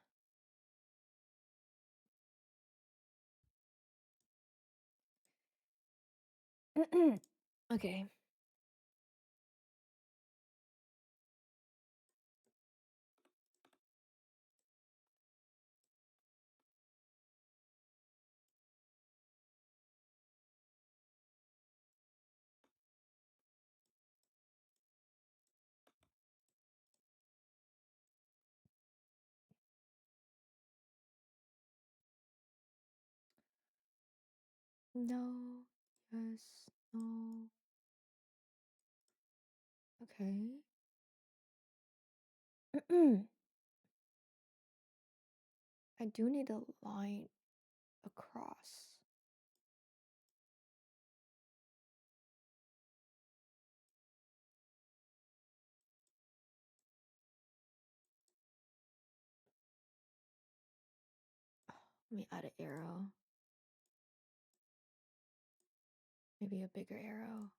Okay. No. Yes. No. Okay. I do need a line across. Let me add an arrow. Maybe a bigger arrow.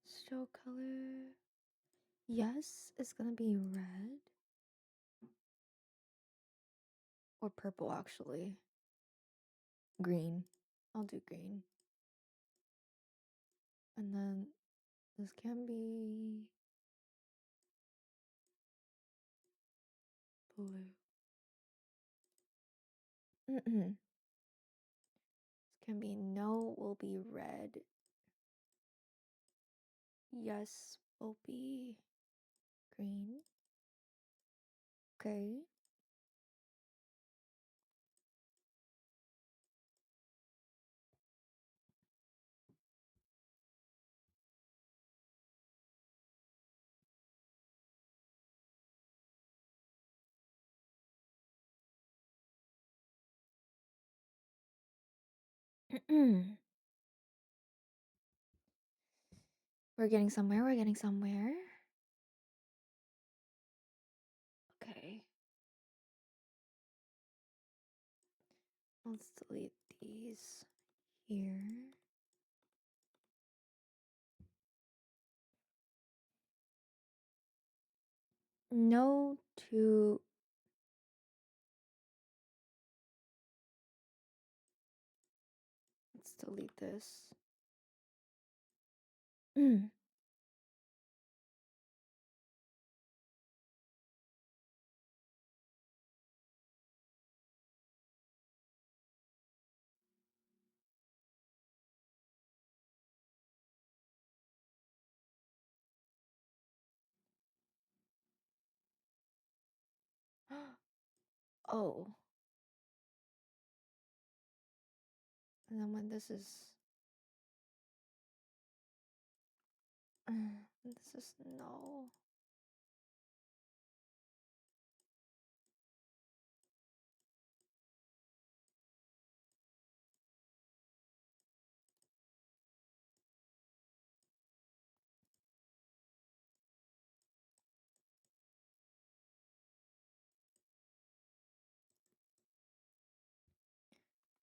Stroke color. Yes, it's gonna be red. Or purple, actually. Green. I'll do green. And then this can be blue. This can be no will be red. Yes will be green. Okay. We're getting somewhere. We're getting somewhere. Okay. Let's delete these here. No to let's delete this. Oh. And then when this is this is no.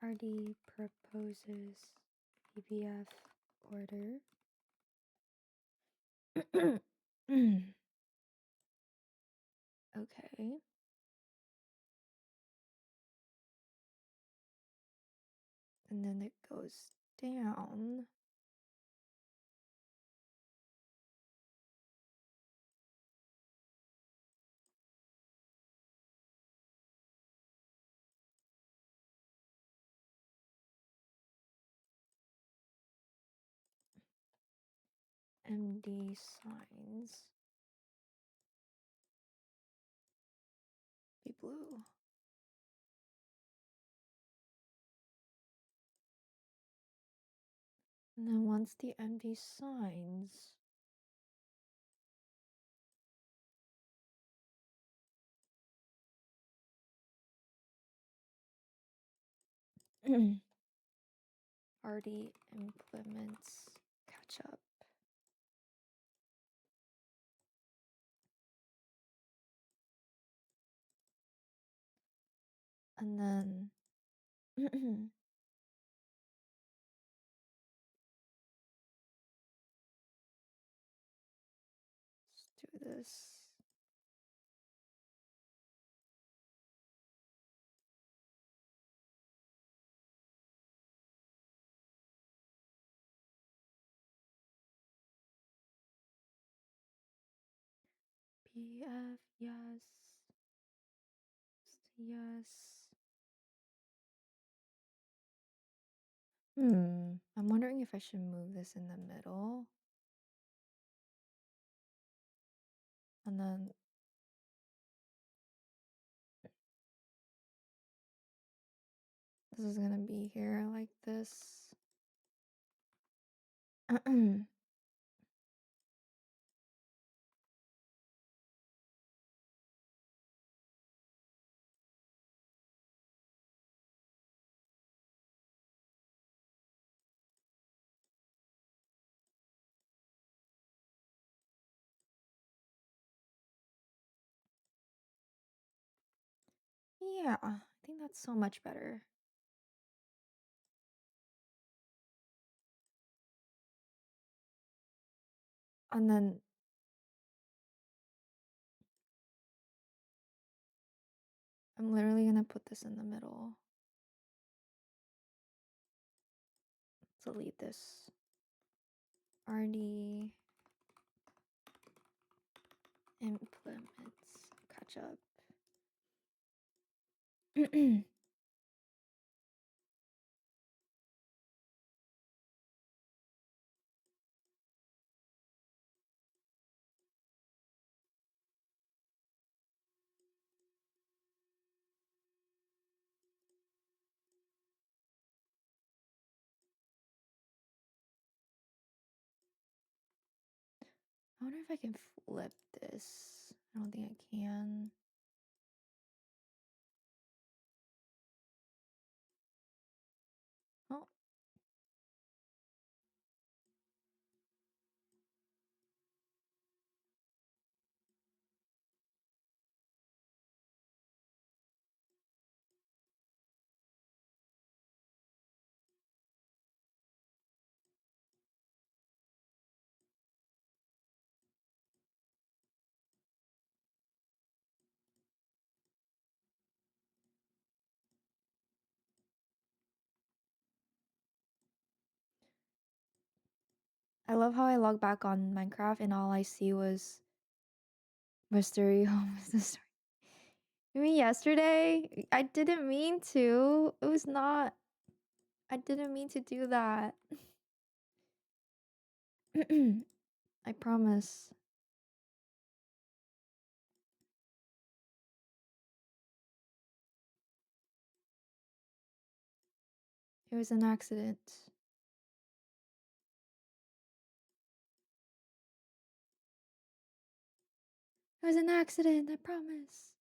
RD proposes BBF order. Okay. And then it goes down. MD signs. blue. And then once the MD signs, already implements catch up. And then let's do this. PF, yes. Yes. I'm wondering if I should move this in the middle. And then this is gonna be here like this. Yeah, I think that's so much better. And then I'm literally gonna put this in the middle. Delete this. RD implements catch up. I wonder if I can flip this. I don't think I can. Oh. I love how I log back on Minecraft and all I see was mystery homes. The story. You mean yesterday? I didn't mean to. It was not. I didn't mean to do that. I promise. It was an accident. It was an accident, I promise.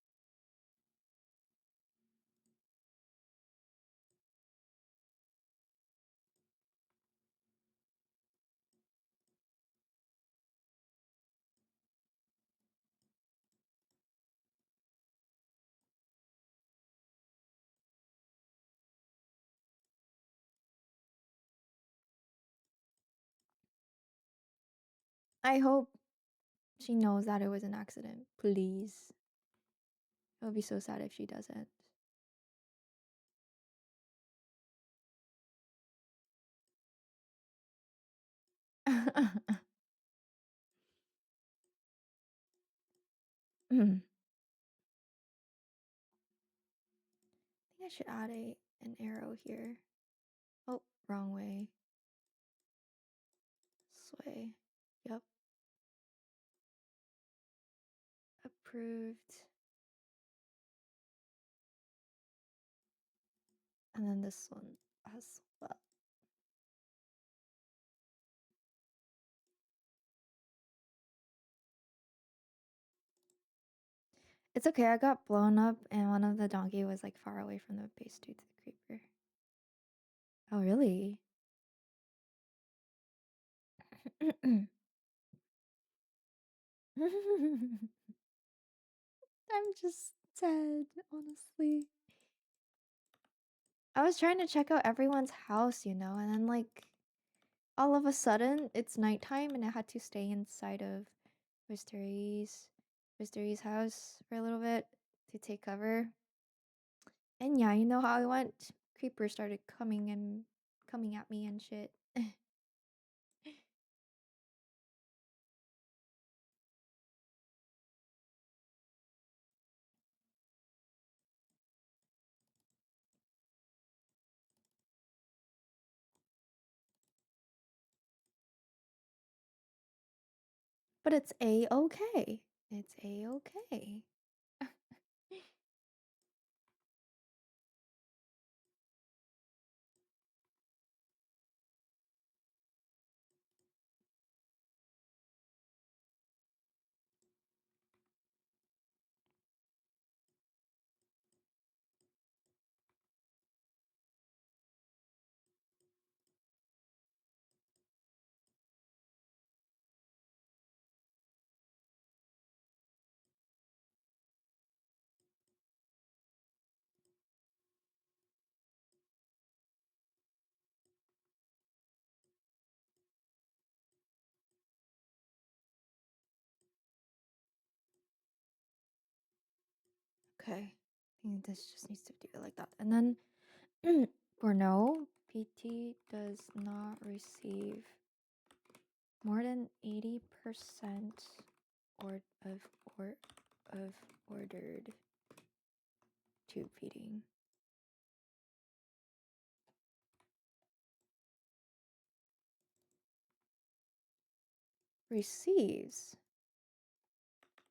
I hope she knows that it was an accident. Please. It would be so sad if she doesn't. I think I should add an arrow here. Oh, wrong way. This way. Yep. Approved. And then this one as well. It's okay, I got blown up and one of the donkey was like far away from the base due to the creeper. Oh, really? I'm just sad, honestly. I was trying to check out everyone's house, you know, and then like all of a sudden it's nighttime and I had to stay inside of Wisteri's house for a little bit to take cover. And yeah, you know how it went. Creepers started coming at me and shit. But it's a-okay. It's a-okay. Okay. I think this just needs to do it like that. And then for no, PT does not receive more than 80% or of ordered tube feeding. Receives.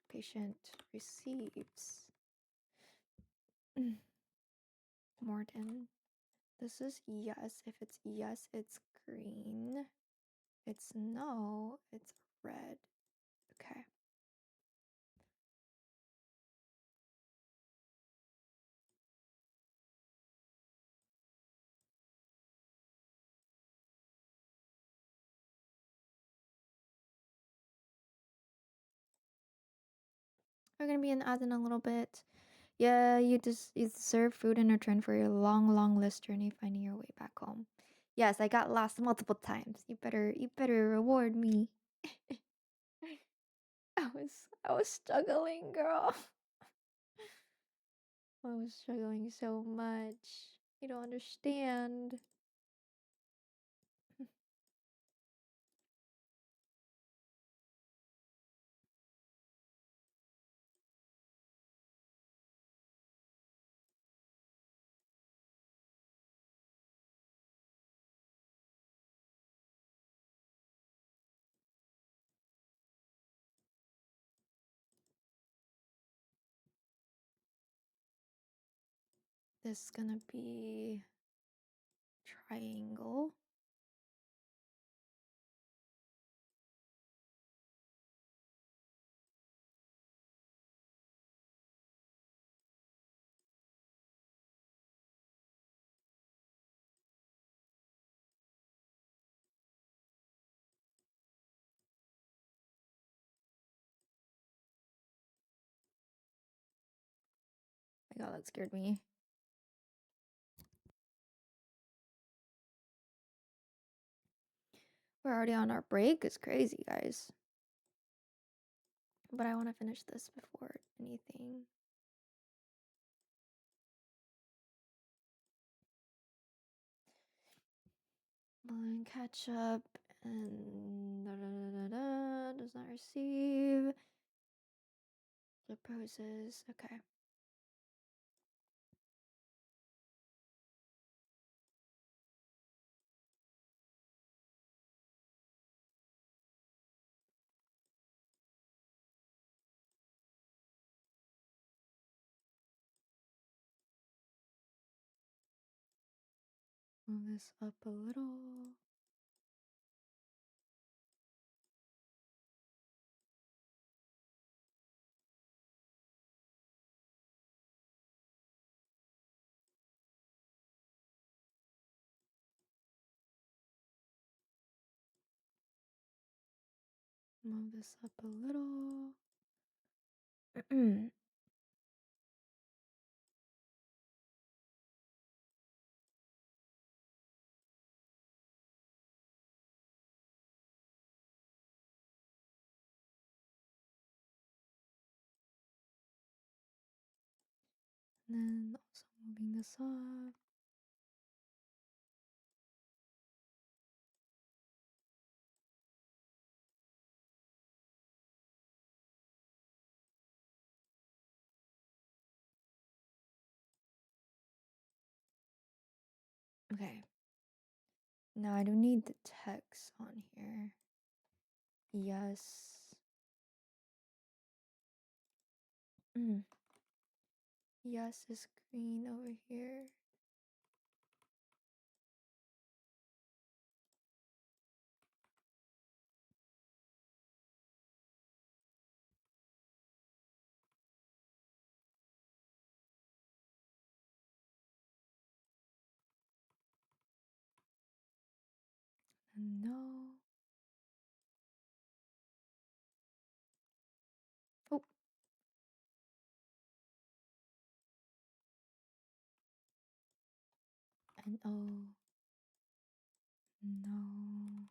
Patient receives more than. This is yes. If it's yes, it's green. It's no, it's red. Okay. We're gonna be in Oz in a little bit. Yeah, you deserve food in return for your long list journey finding your way back home. Yes, I got lost multiple times. You better reward me. I was struggling, girl. I was struggling so much. You don't understand. This is gonna be triangle. Oh my god, that scared me. We're already on our break. It's crazy, guys. But I want to finish this before anything. Line catch up and does not receive. Proposes. Okay. Move this up a little. Move this up a little. And then also moving this up. Okay. Now I don't need the text on here. Yes. Yes is green over here. And no. Oh. And oh. No.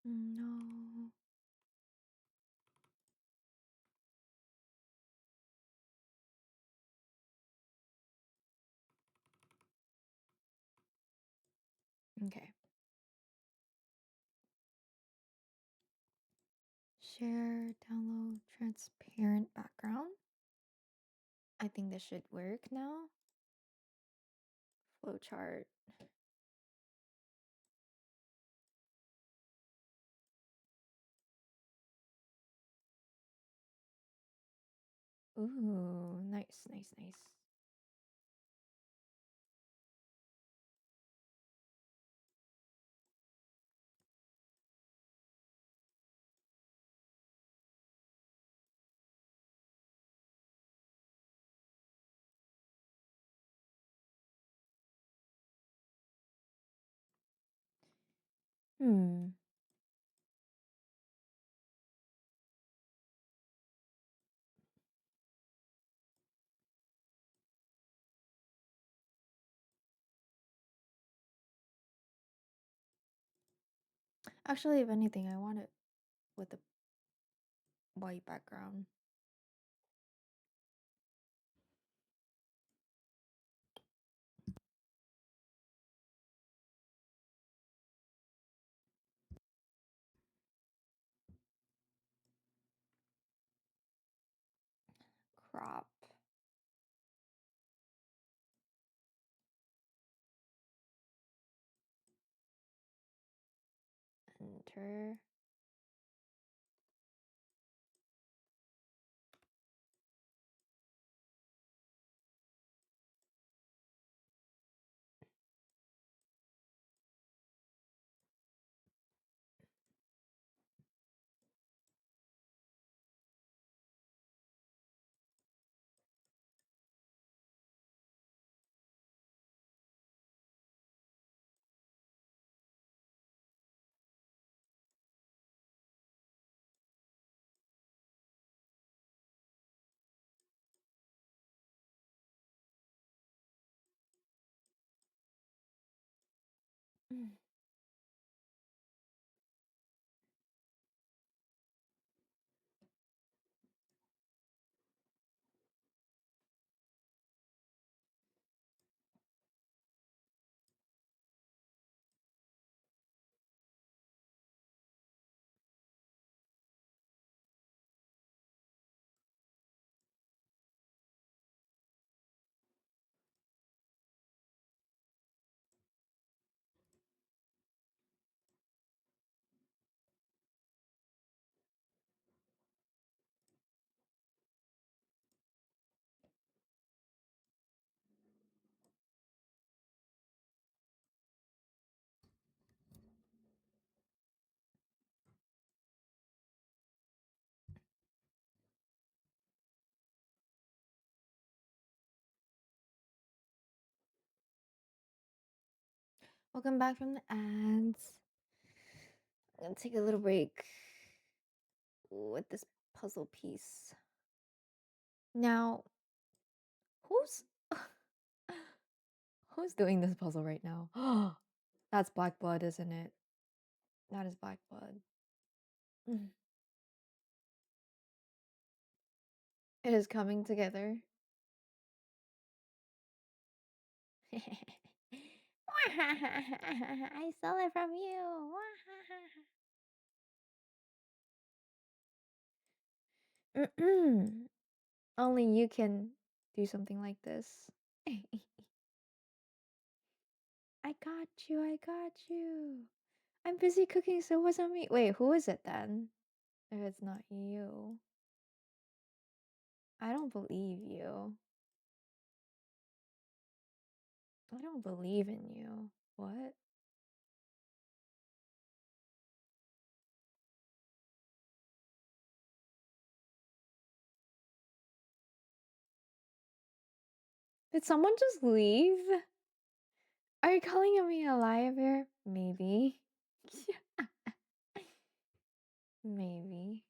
No. Okay. Share, download, transparent background. I think this should work now. Flowchart. Ooh, nice, nice, nice. Actually, if anything, I want it with a white background. Crop. Enter. Welcome back from the ads. I'm gonna take a little break with this puzzle piece. Now, who's who's doing this puzzle right now? That's black blood, isn't it? That is black blood. It is coming together. I stole it from you. Only you can do something like this. I got you. I got you. I'm busy cooking, so it wasn't me. Wait, who is it then? If it's not you. I don't believe you. I don't believe in you. What? Did someone just leave? Are you calling me a liar? Maybe. Maybe.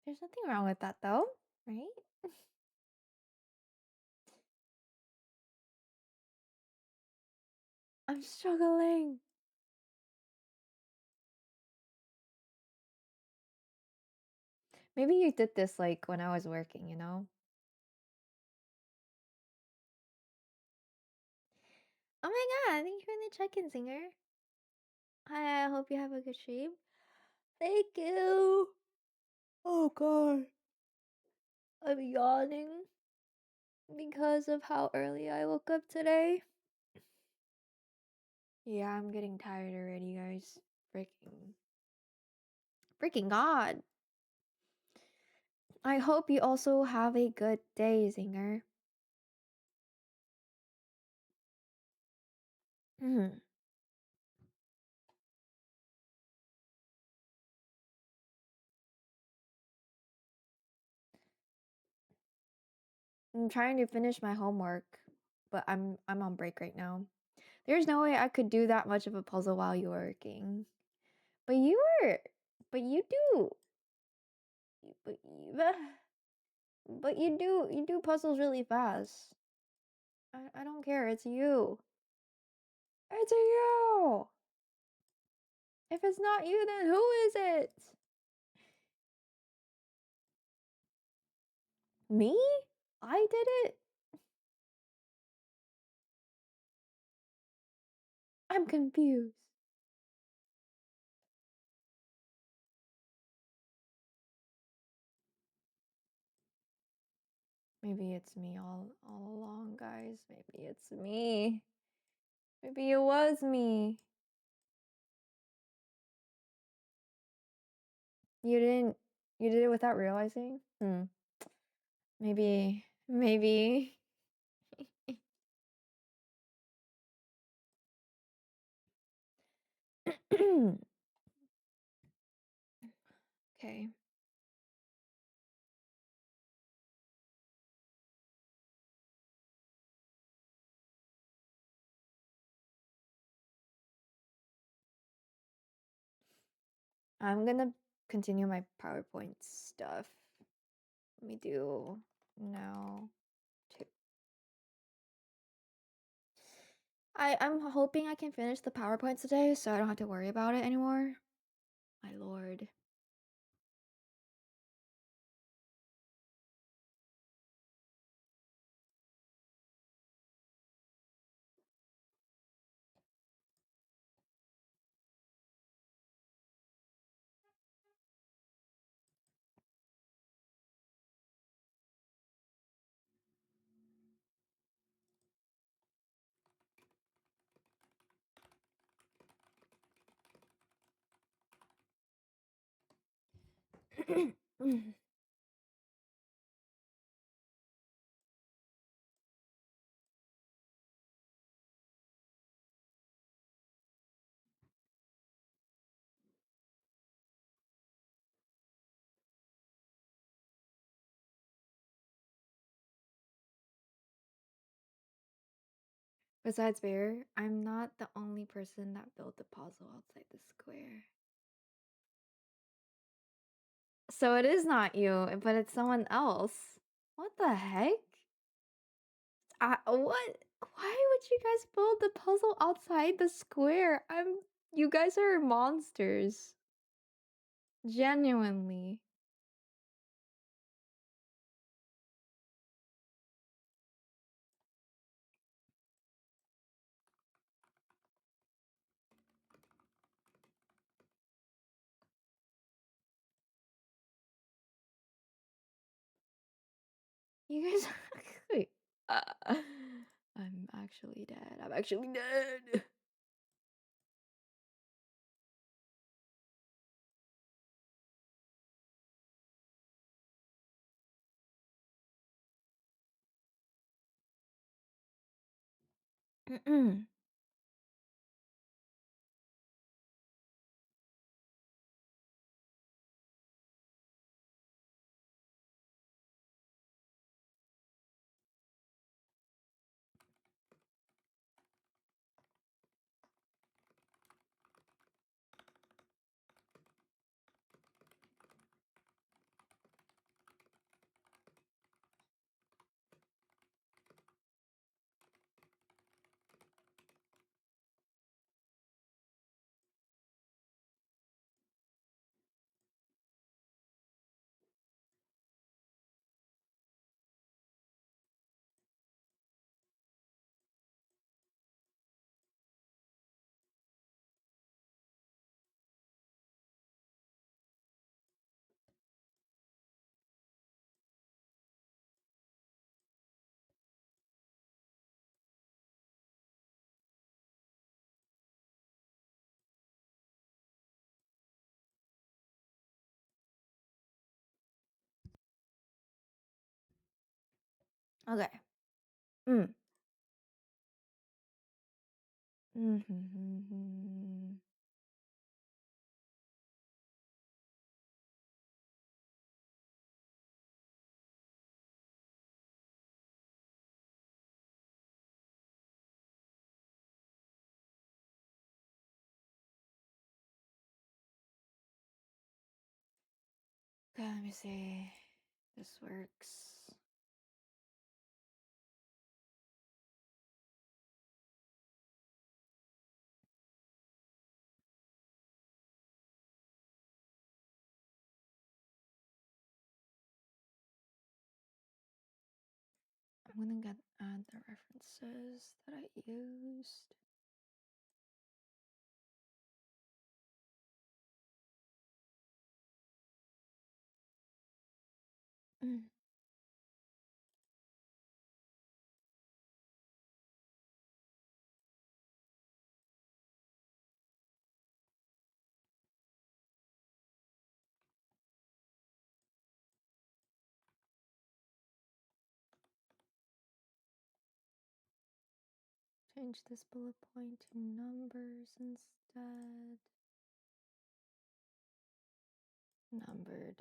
There's nothing wrong with that though, right? I'm struggling. Maybe you did this like when I was working, you know? Oh my god, thank you for the check-in, Singer. Hi, I hope you have a good stream. Thank you. Oh god. I'm yawning because of how early I woke up today. Yeah, I'm getting tired already, guys. Freaking God. I hope you also have a good day, Zinger. I'm trying to finish my homework, but I'm on break right now. There's no way I could do that much of a puzzle while you're working. But you were, but you do, but you do puzzles really fast. I don't care. It's you. It's you. If it's not you, then who is it? Me? I did it? I'm confused. Maybe it's me all along, guys. Maybe it's me. Maybe it was me. You did it without realizing? Maybe. Okay. I'm gonna continue my PowerPoint stuff. Let me do now two. I'm hoping I can finish the PowerPoint today so I don't have to worry about it anymore. My lord. Besides Bear, I'm not the only person that built the puzzle outside the square. So it is not you, but it's someone else. What the heck? What? Why would you guys build the puzzle outside the square? You guys are monsters. Genuinely. You guys are actually. I'm actually dead. I'm actually dead. Okay. Mm. Mm-hmm. Okay, let me see. This works. I'm gonna add the references that I used. Mm. Change this bullet point to numbers instead. Numbered.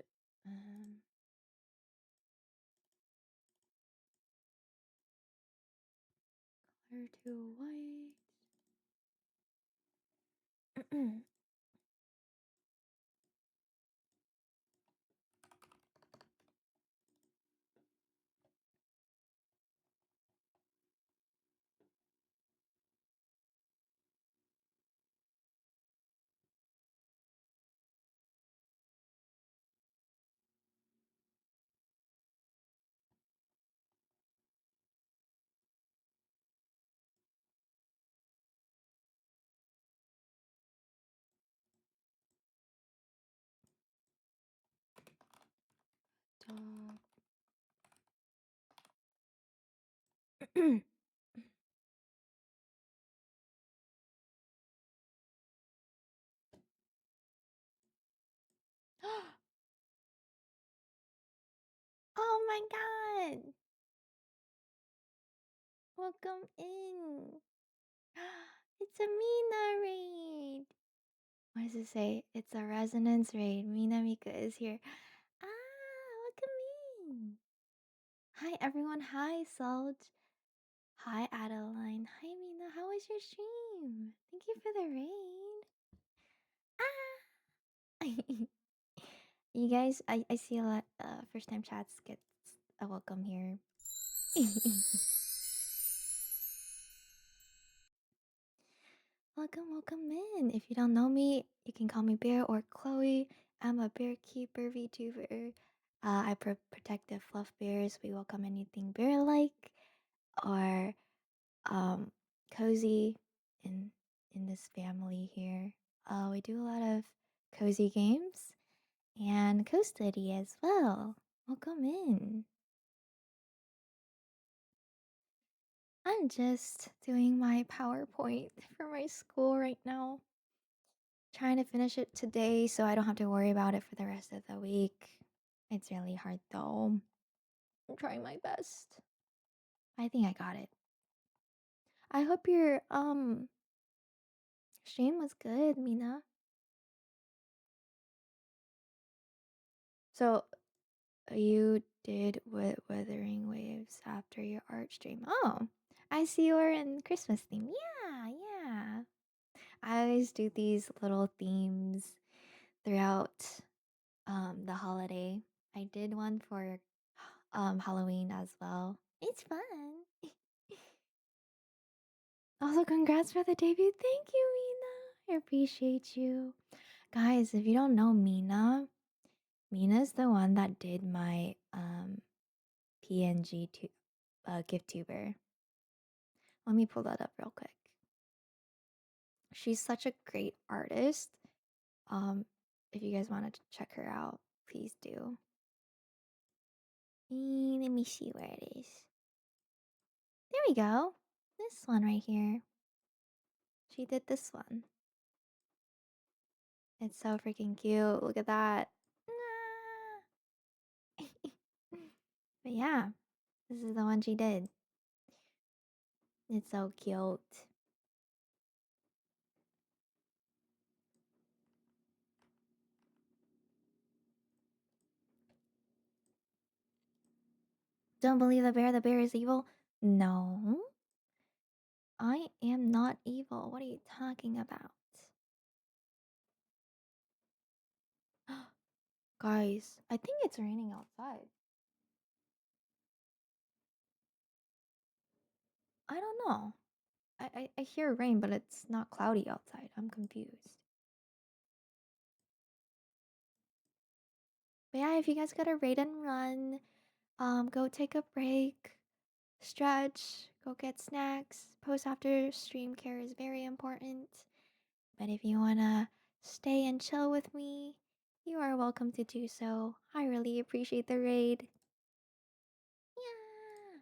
Color to white. Top. Oh my god! Welcome in! It's a Mina raid! What does it say? It's a resonance raid. Mina Mika is here. Ah, welcome in! Hi everyone, hi Salt. Hi, Adeline. Hi, Mina. How was your stream? Thank you for the raid. Ah! You guys, I see a lot first time chats get a welcome here. welcome in. If you don't know me, you can call me Bear or Chloe. I'm a Bearkeeper Vtuber. I protect the fluff bears. We welcome anything bear-like or cozy in this family here. We do a lot of cozy games and co-study as well. Welcome in. I'm just doing my PowerPoint for my school right now. Trying to finish it today so I don't have to worry about it for the rest of the week. It's really hard though. I'm trying my best. I think I got it. I hope your stream was good, Mina. So you did Wuthering Waves after your art stream. Oh, I see you are in Christmas theme. Yeah. I always do these little themes throughout the holiday. I did one for Halloween as well. It's fun. Also, congrats for the debut. Thank you, Mina. I appreciate you. Guys, if you don't know Mina's the one that did my PNG gift tuber. Let me pull that up real quick. She's such a great artist. If you guys want to check her out, please do. Let me see where it is. There we go. This one right here. She did this one. It's so freaking cute. Look at that. But yeah, this is the one she did. It's so cute. Don't believe the bear. The bear is evil. No, I am not evil. What are you talking about? Guys, I think it's raining outside. I don't know. I hear rain, but it's not cloudy outside. I'm confused. But yeah, if you guys got a raid and run, go take a break, stretch, go get snacks. Post after stream care is very important. But if you wanna stay and chill with me, you are welcome to do so. I really appreciate the raid. Yeah.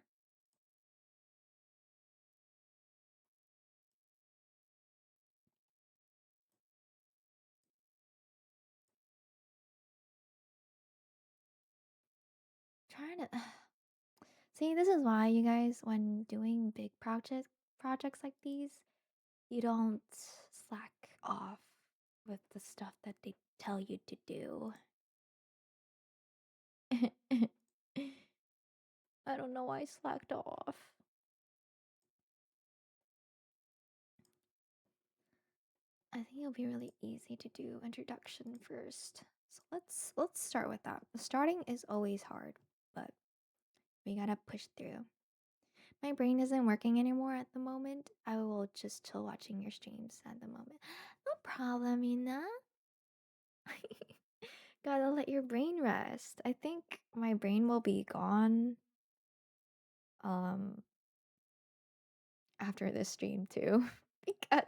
Trying to see, this is why you guys, when doing big projects like these, you don't slack off with the stuff that they tell you to do. I don't know why I slacked off. I think it'll be really easy to do introduction first. So let's start with that. Starting is always hard, but we gotta push through. My brain isn't working anymore at the moment. I will just chill watching your streams at the moment. No problem, Ina. Gotta let your brain rest. I think my brain will be gone um after this stream too because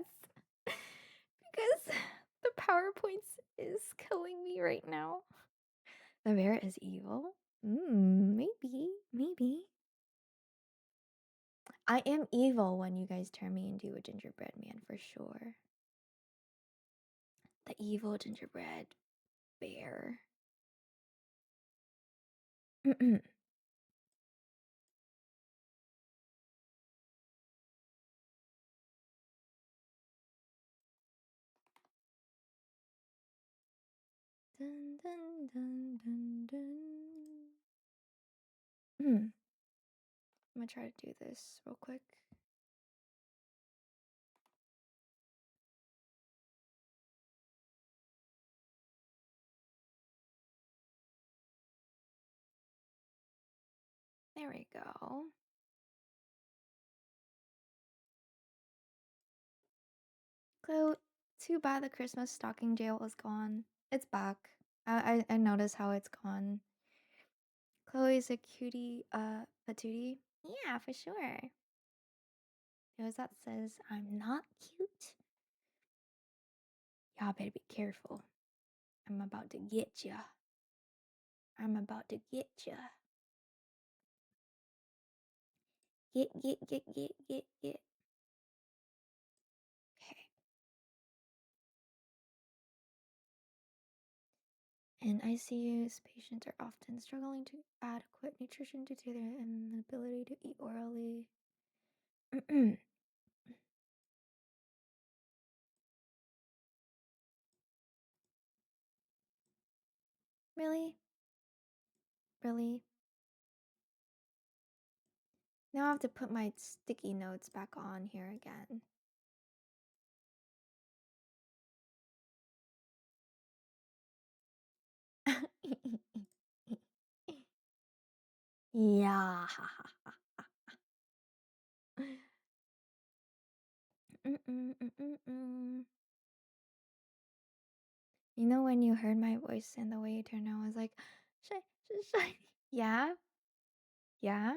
the PowerPoints is killing me right now. The bear is evil? Maybe. I am evil when you guys turn me into a gingerbread man for sure. The evil gingerbread bear. Dun, dun, dun, dun, dun. gonna try to do this real quick. There we go. Chloe, too bad the Christmas stocking jail is gone. It's back. I noticed how it's gone. Chloe's a cutie, patootie. Yeah, for sure. Because that says I'm not cute. Y'all better be careful. I'm about to get ya. I'm about to get ya. Get. Okay. In ICUs, patients are often struggling to adequate nutrition due to their inability to eat orally. Really? Really? Now I have to put my sticky notes back on here again. Yeah. You know when you heard my voice and the way you turned around, I was like, shiny. Yeah? Yeah?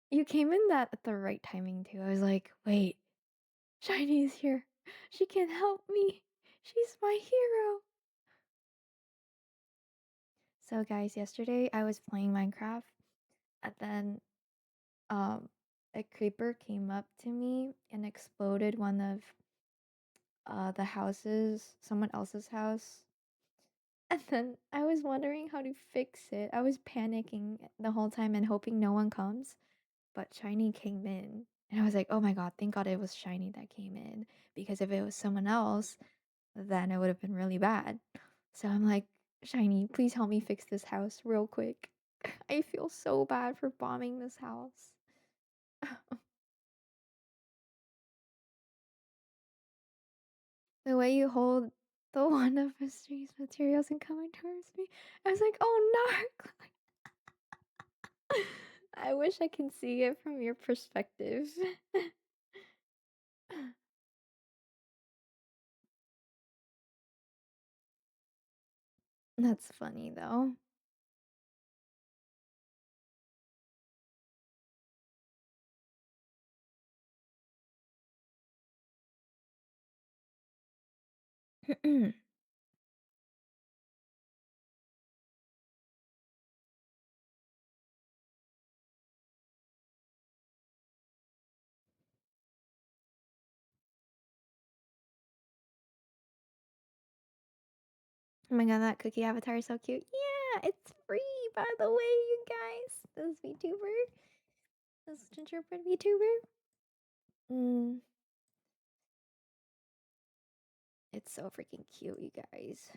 You came in that at the right timing too. I was like, wait, Shiny's here. She can help me. She's my hero. So guys, yesterday I was playing Minecraft and then a creeper came up to me and exploded one of the houses, someone else's house. And then I was wondering how to fix it. I was panicking the whole time and hoping no one comes. But Shiny came in. And I was like, oh my god, thank god it was Shiny that came in. Because if it was someone else, then it would have been really bad. So I'm like, Shiny, please help me fix this house real quick. I feel so bad for bombing this house. The way you hold the one of mystery's materials and coming towards me, I was like, oh no. I wish I can see it from your perspective. That's funny though. Oh my god, that cookie avatar is so cute. Yeah, it's free, by the way, you guys. This VTuber. This gingerbread VTuber. It's so freaking cute, you guys.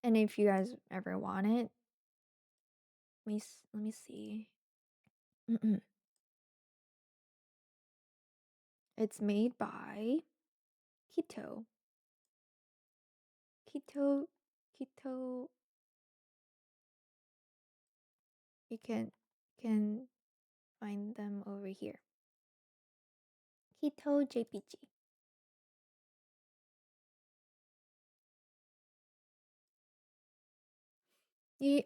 And if you guys ever want it, let me see. It's made by Keto. Keto. You can find them over here. Keto JPG.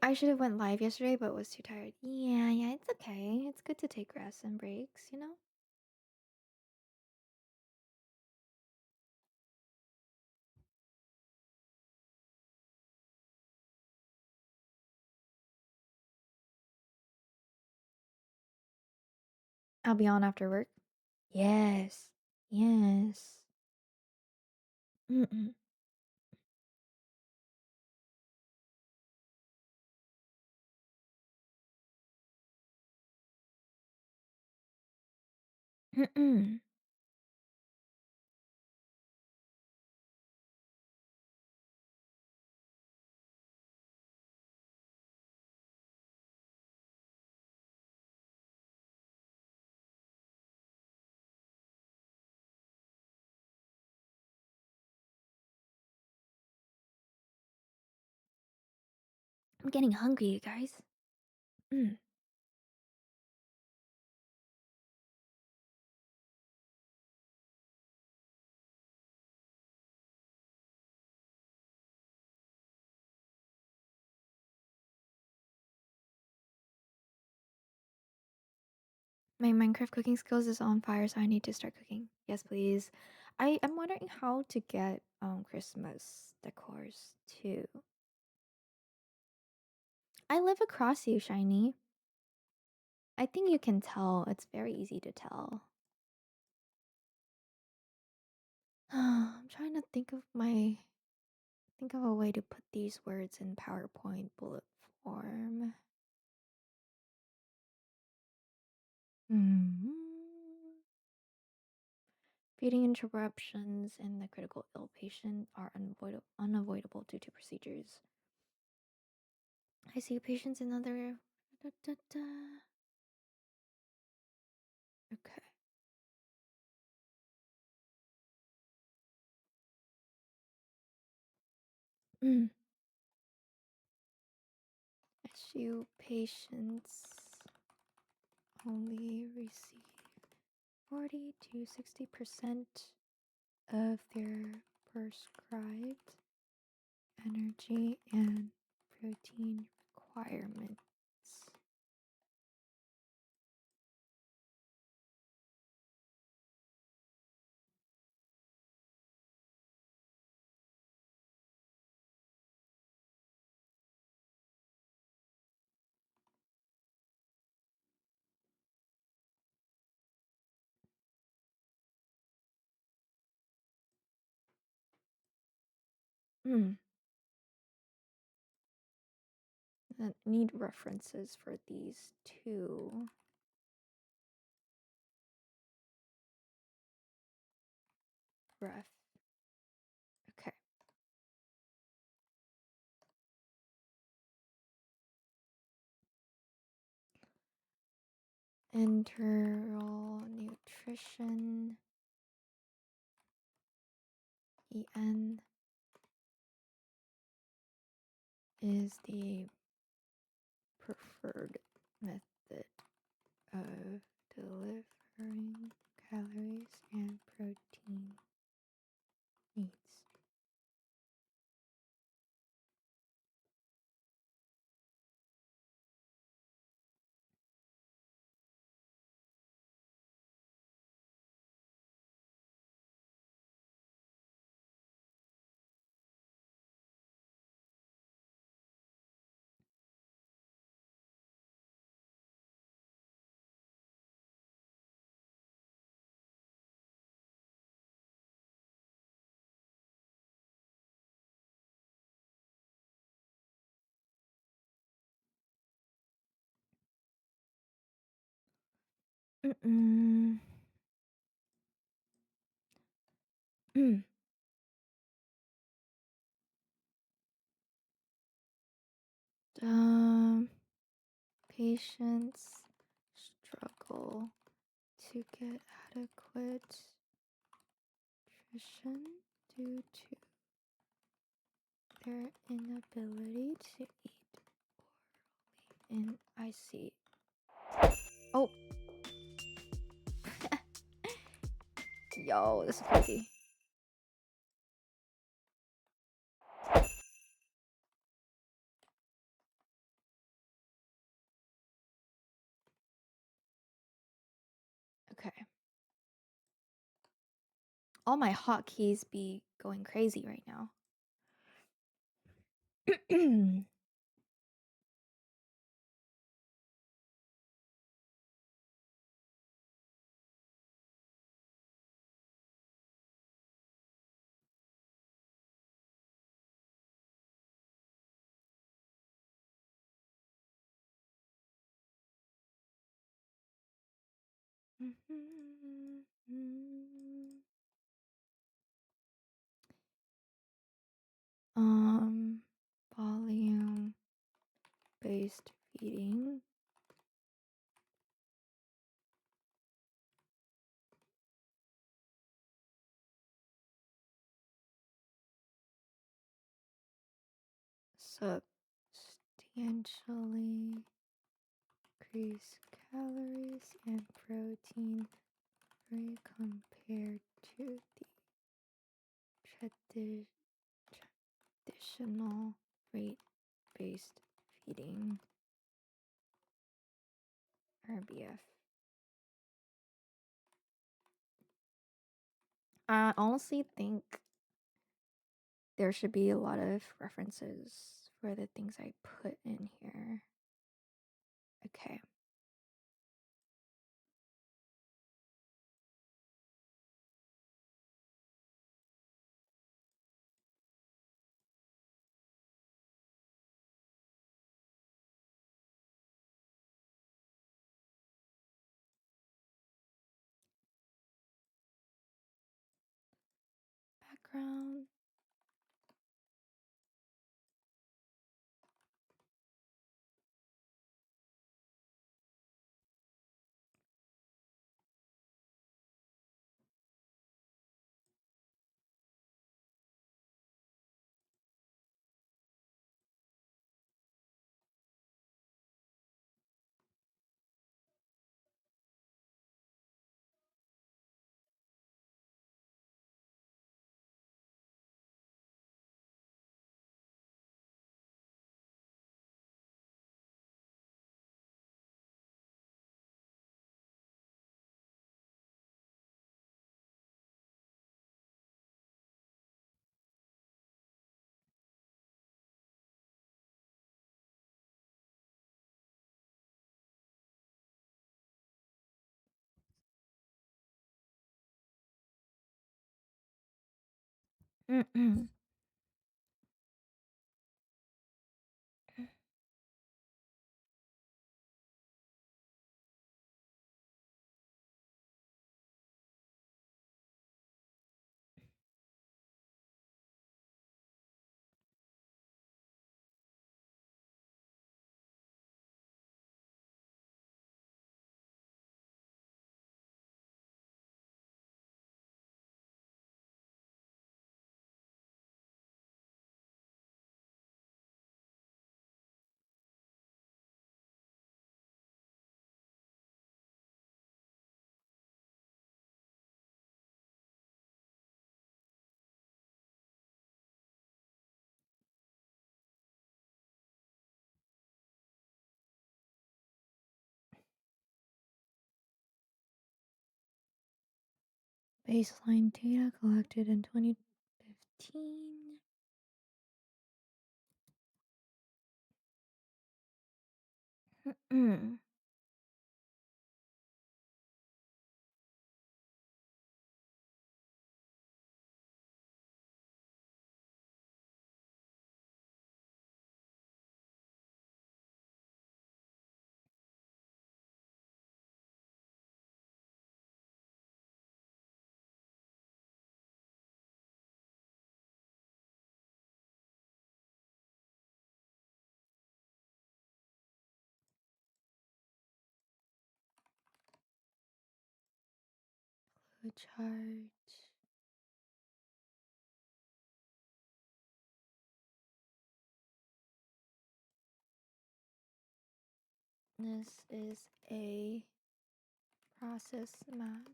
I should have went live yesterday, but was too tired. Yeah, it's okay. It's good to take rests and breaks, you know? I'll be on after work. Yes. Yes. Mm-mm. Mm-mm. I'm getting hungry, you guys. My Minecraft cooking skills is on fire, so I need to start cooking. Yes, please. I'm wondering how to get Christmas decors too. I live across you, Shiny. I think you can tell. It's very easy to tell. I'm trying to think of a way to put these words in PowerPoint bullet form. Hmm. Feeding interruptions in the critical ill patient are unavoidable due to procedures. I see patients in other. Da, da, da. Okay. Mm. ICU patients only receive 40 to 60% of their prescribed energy and protein requirements. Mm. I need references for these two. Ref. Okay. Enteral nutrition. EN is the preferred method of delivering calories and protein needs. Mm-mm. um, patients struggle to get adequate nutrition due to their inability to eat orally in IC. Oh, yo, this is crazy. Okay. All my hotkeys be going crazy right now. Volume based feeding. Substantial substantially increase calories and protein free compared to the traditional rate-based feeding RBF. I honestly think there should be a lot of references for the things I put in here. Okay. Background. Baseline data collected in 2015. Chart. This is a process map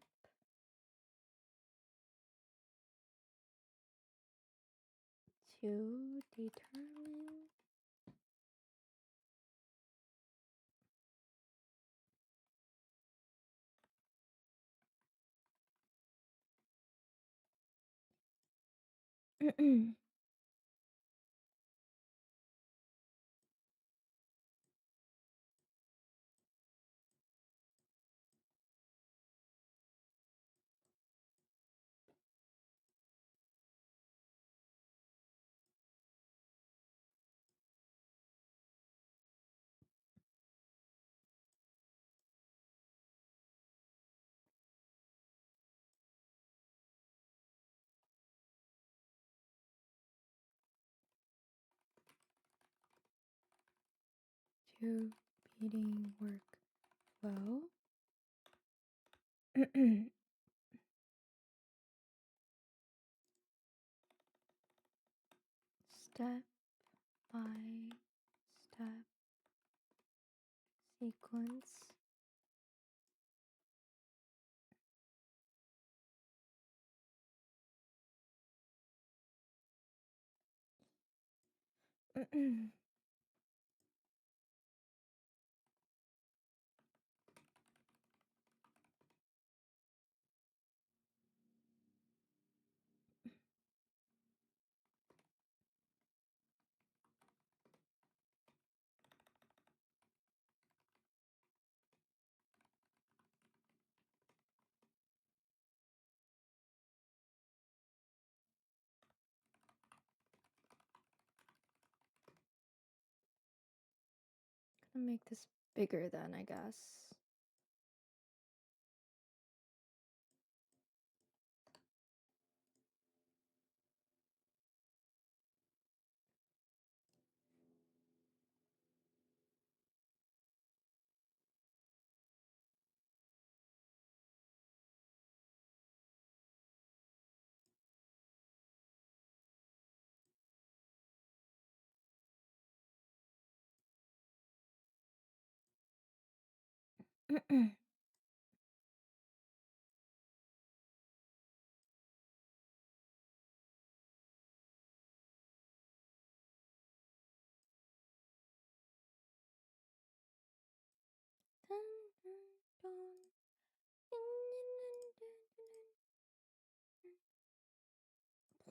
to determine to beating workflow. Step by step sequence. Gonna make this bigger then, I guess.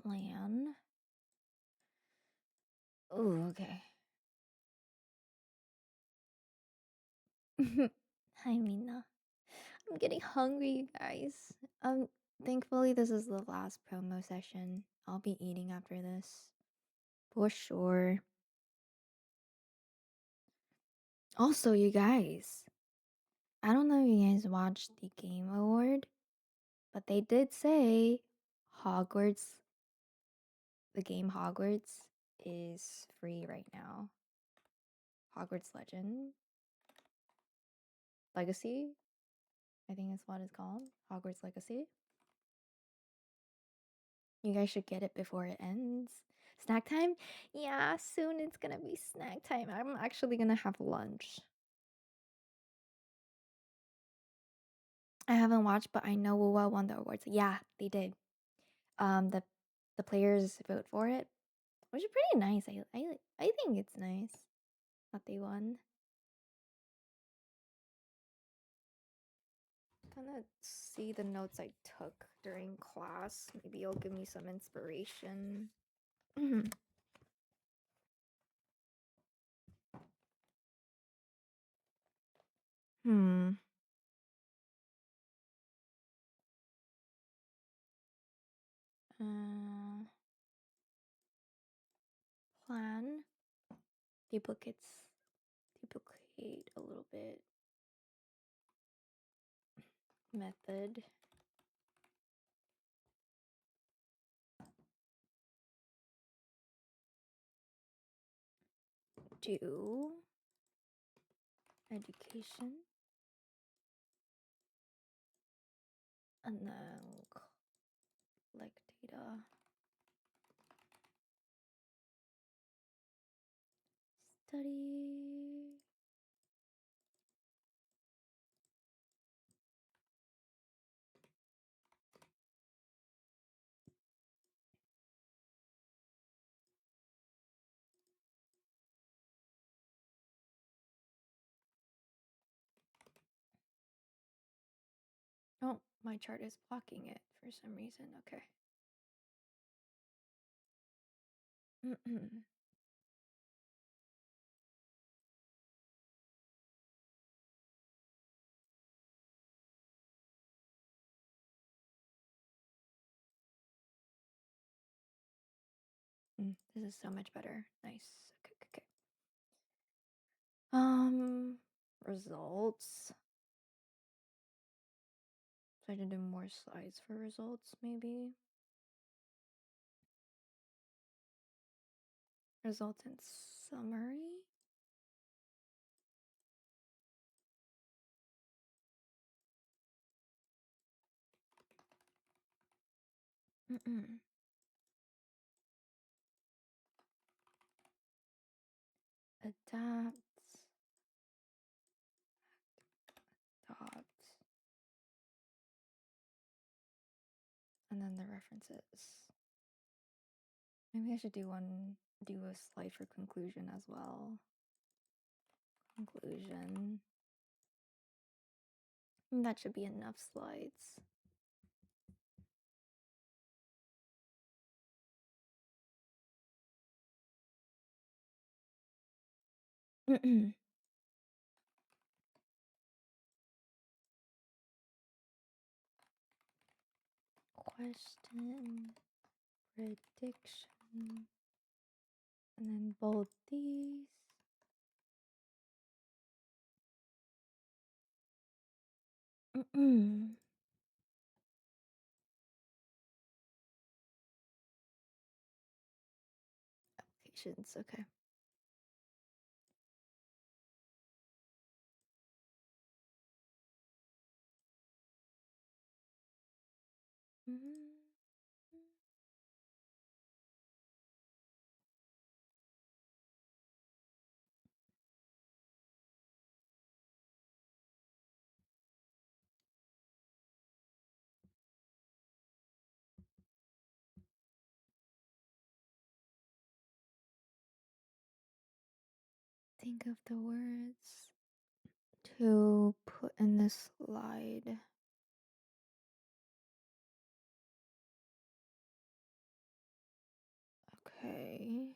Plan. Oh, okay. Hi, Mina. I'm getting hungry, you guys. Thankfully this is the last promo session. I'll be eating after this. For sure. Also, you guys, I don't know if you guys watched the Game Award, but they did say Hogwarts, the game Hogwarts, is free right now. Hogwarts Legacy, I think that's what it's called. Hogwarts Legacy. You guys should get it before it ends. Snack time? Yeah, soon it's gonna be snack time. I'm actually gonna have lunch. I haven't watched, but I know Wuwa won the awards. Yeah, they did. The players vote for it, which is pretty nice. I think it's nice that they won. Gonna see the notes I took during class. Maybe it'll give me some inspiration. Hmm. Uh, plan. Duplicates. Duplicate a little bit. Method. Do. Education. And then collect data. Study. Oh, my chart is blocking it for some reason. Okay. This is so much better. Nice. Okay. Results. Try to do more slides for results, maybe. Results and summary. Adapt. preferences. Maybe I should do a slide for conclusion as well. Conclusion. That should be enough slides. Question, prediction, and then bold these. Applications, okay. Think of the words to put in this slide. Okay.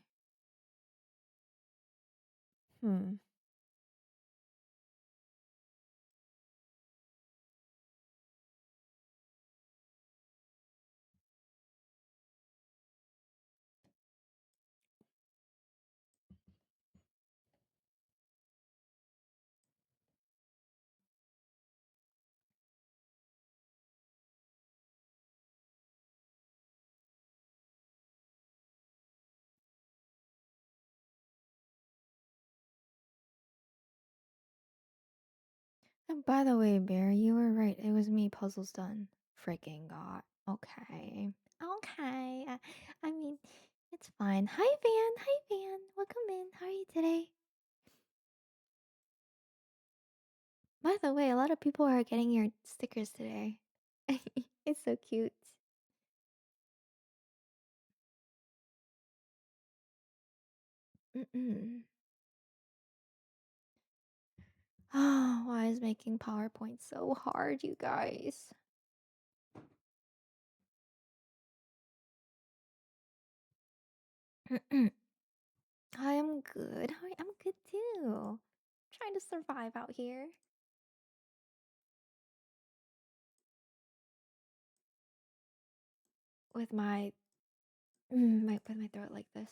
And by the way, Bear, you were right. It was me. Puzzle's done. Freaking god. Okay. Okay. I mean, it's fine. Hi, Van. Hi, Van. Welcome in. How are you today? By the way, a lot of people are getting your stickers today. It's so cute. Oh, why is making PowerPoint so hard, you guys? I am good. I'm good too. Trying to survive out here. With my with my throat like this.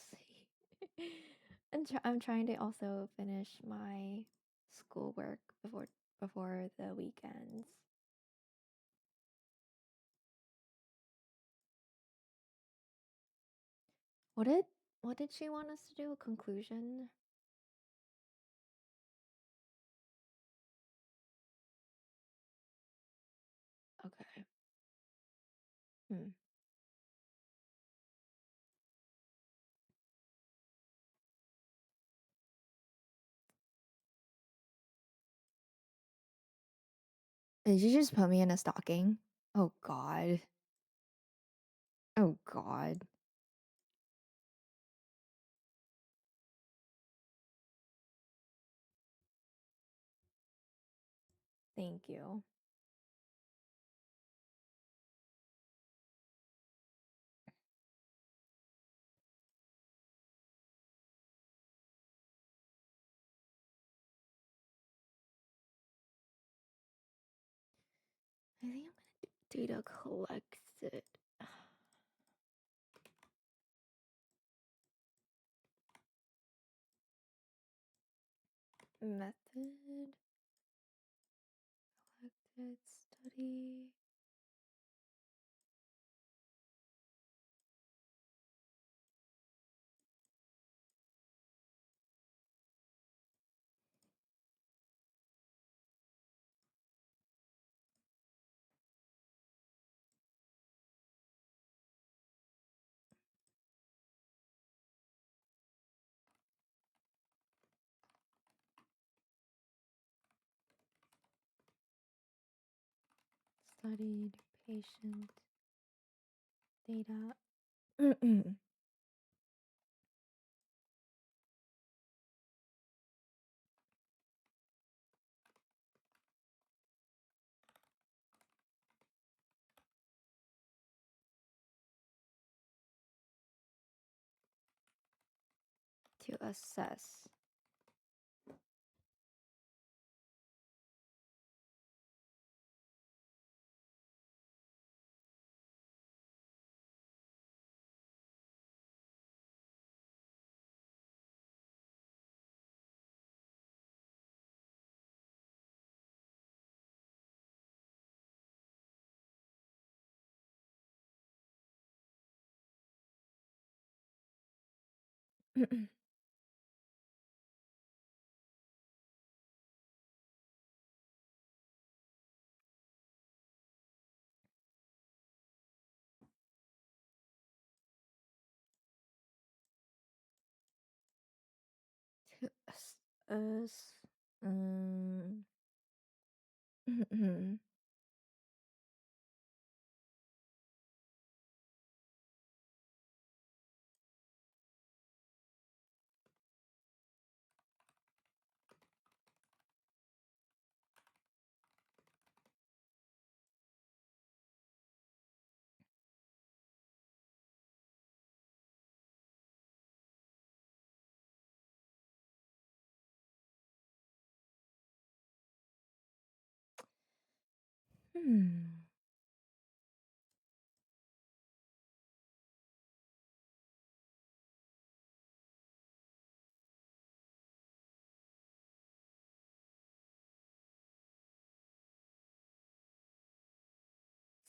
And I'm trying to also finish my schoolwork before the weekends. What did she want us to do? A conclusion? Okay. Did you just put me in a stocking? Oh god. Oh god. Thank you. I think I'm gonna do data collected. Method collected study. Studied patient data. To assess. To assess.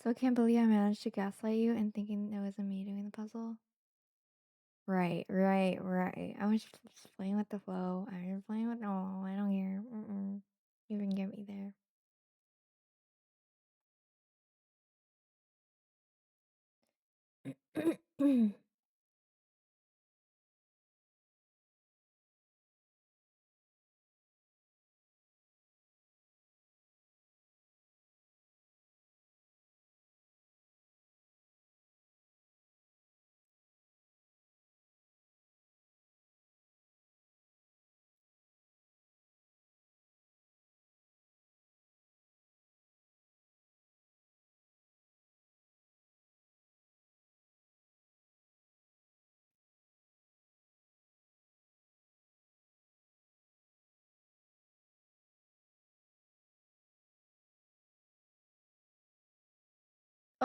So I can't believe I managed to gaslight you and thinking it wasn't me doing the puzzle. Right. I was just playing with the flow. I was playing with no, I don't care. You can get me there.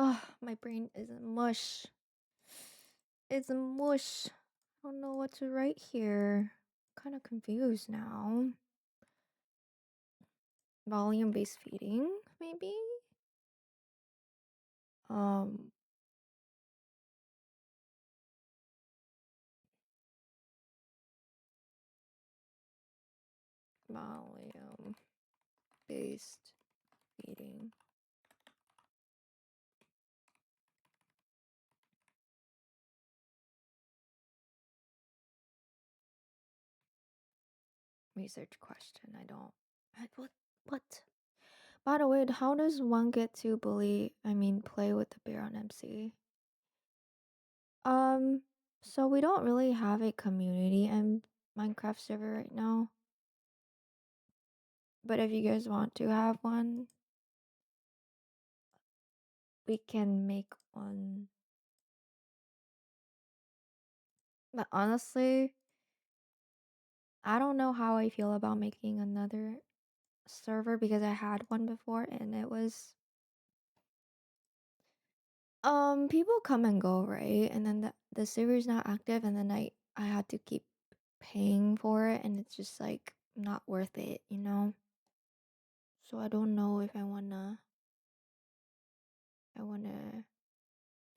Oh, my brain is mush. It's mush. I don't know what to write here. Kind of confused now. Volume-based feeding, maybe? Um, volume-based feeding. Research question. I don't. What? By the way, how does one get to play with the bear on MC? Um, so we don't really have a community in Minecraft server right now. But if you guys want to have one, we can make one. But honestly, I don't know how I feel about making another server because I had one before and it was people come and go, right? And then the server is not active and then I had to keep paying for it and it's just like not worth it, you know? So I don't know if I wanna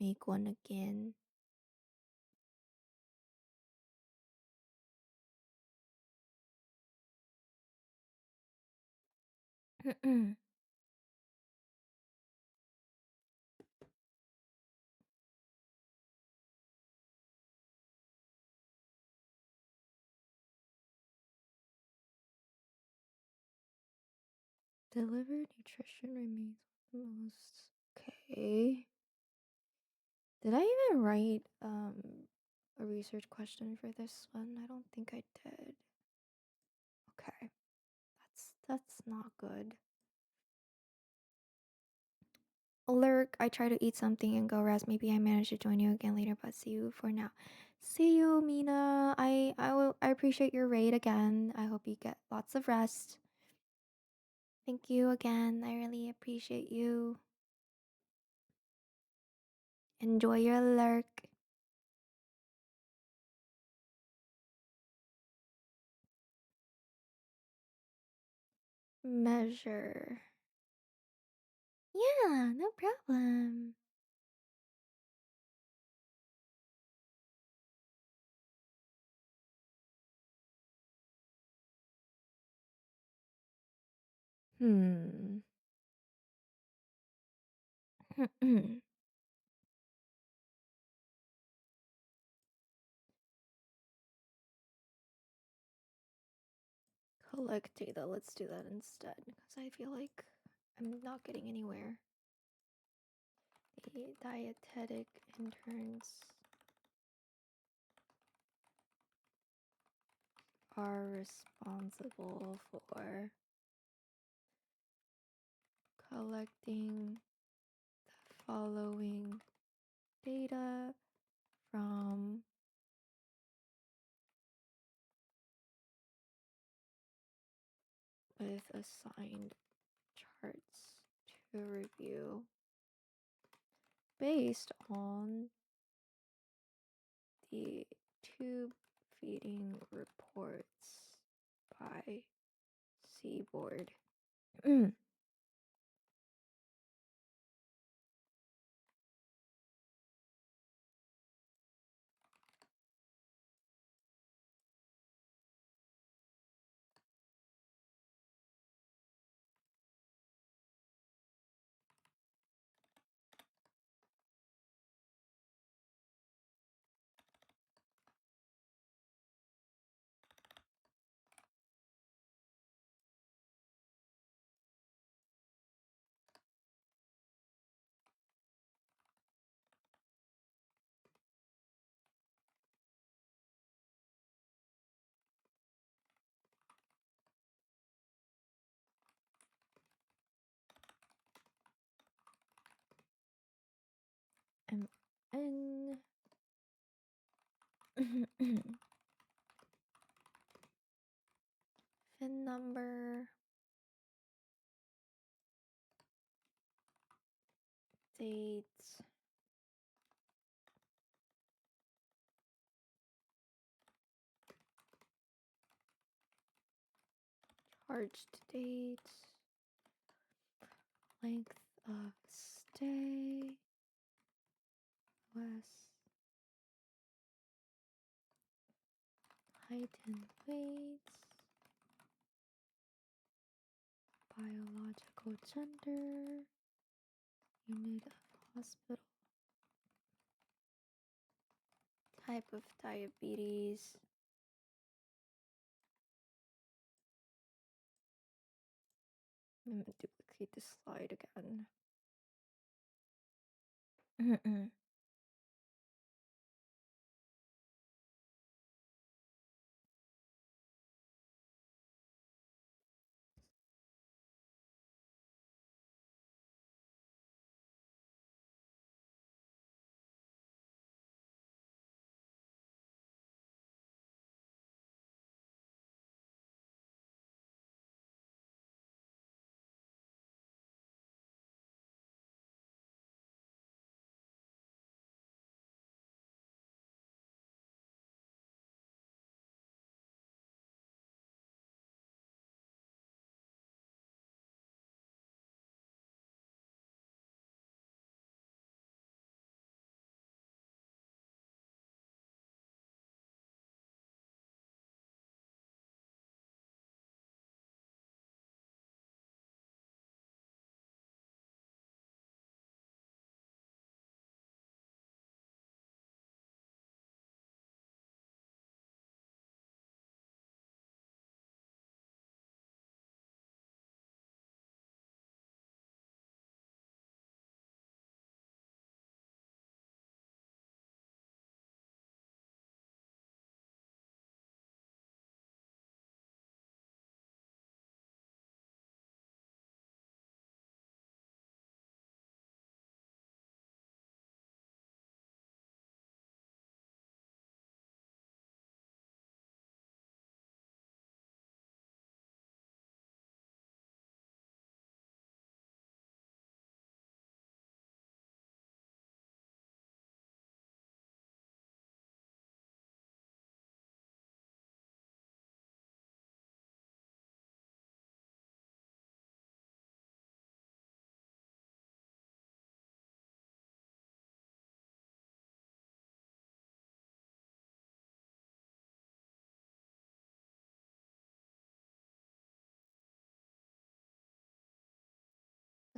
make one again. Delivered nutrition remains the most okay. Did I even write a research question for this one? I don't think I did. Okay. That's not good. Lurk, I try to eat something and go rest. Maybe I manage to join you again later, but see you for now. See you, Mina. I appreciate your raid again. I hope you get lots of rest. Thank you again. I really appreciate you. Enjoy your lurk. Measure. Yeah, no problem. Hmm. Collect data. Let's do that instead because I feel like I'm not getting anywhere. The dietetic interns are responsible for collecting the following data from with assigned charts to review based on the tube feeding reports by Seaboard. MN VIN number, date, charged date, length of stay, West, height and weight, biological gender, unit of hospital, type of diabetes. I'm gonna duplicate this slide again.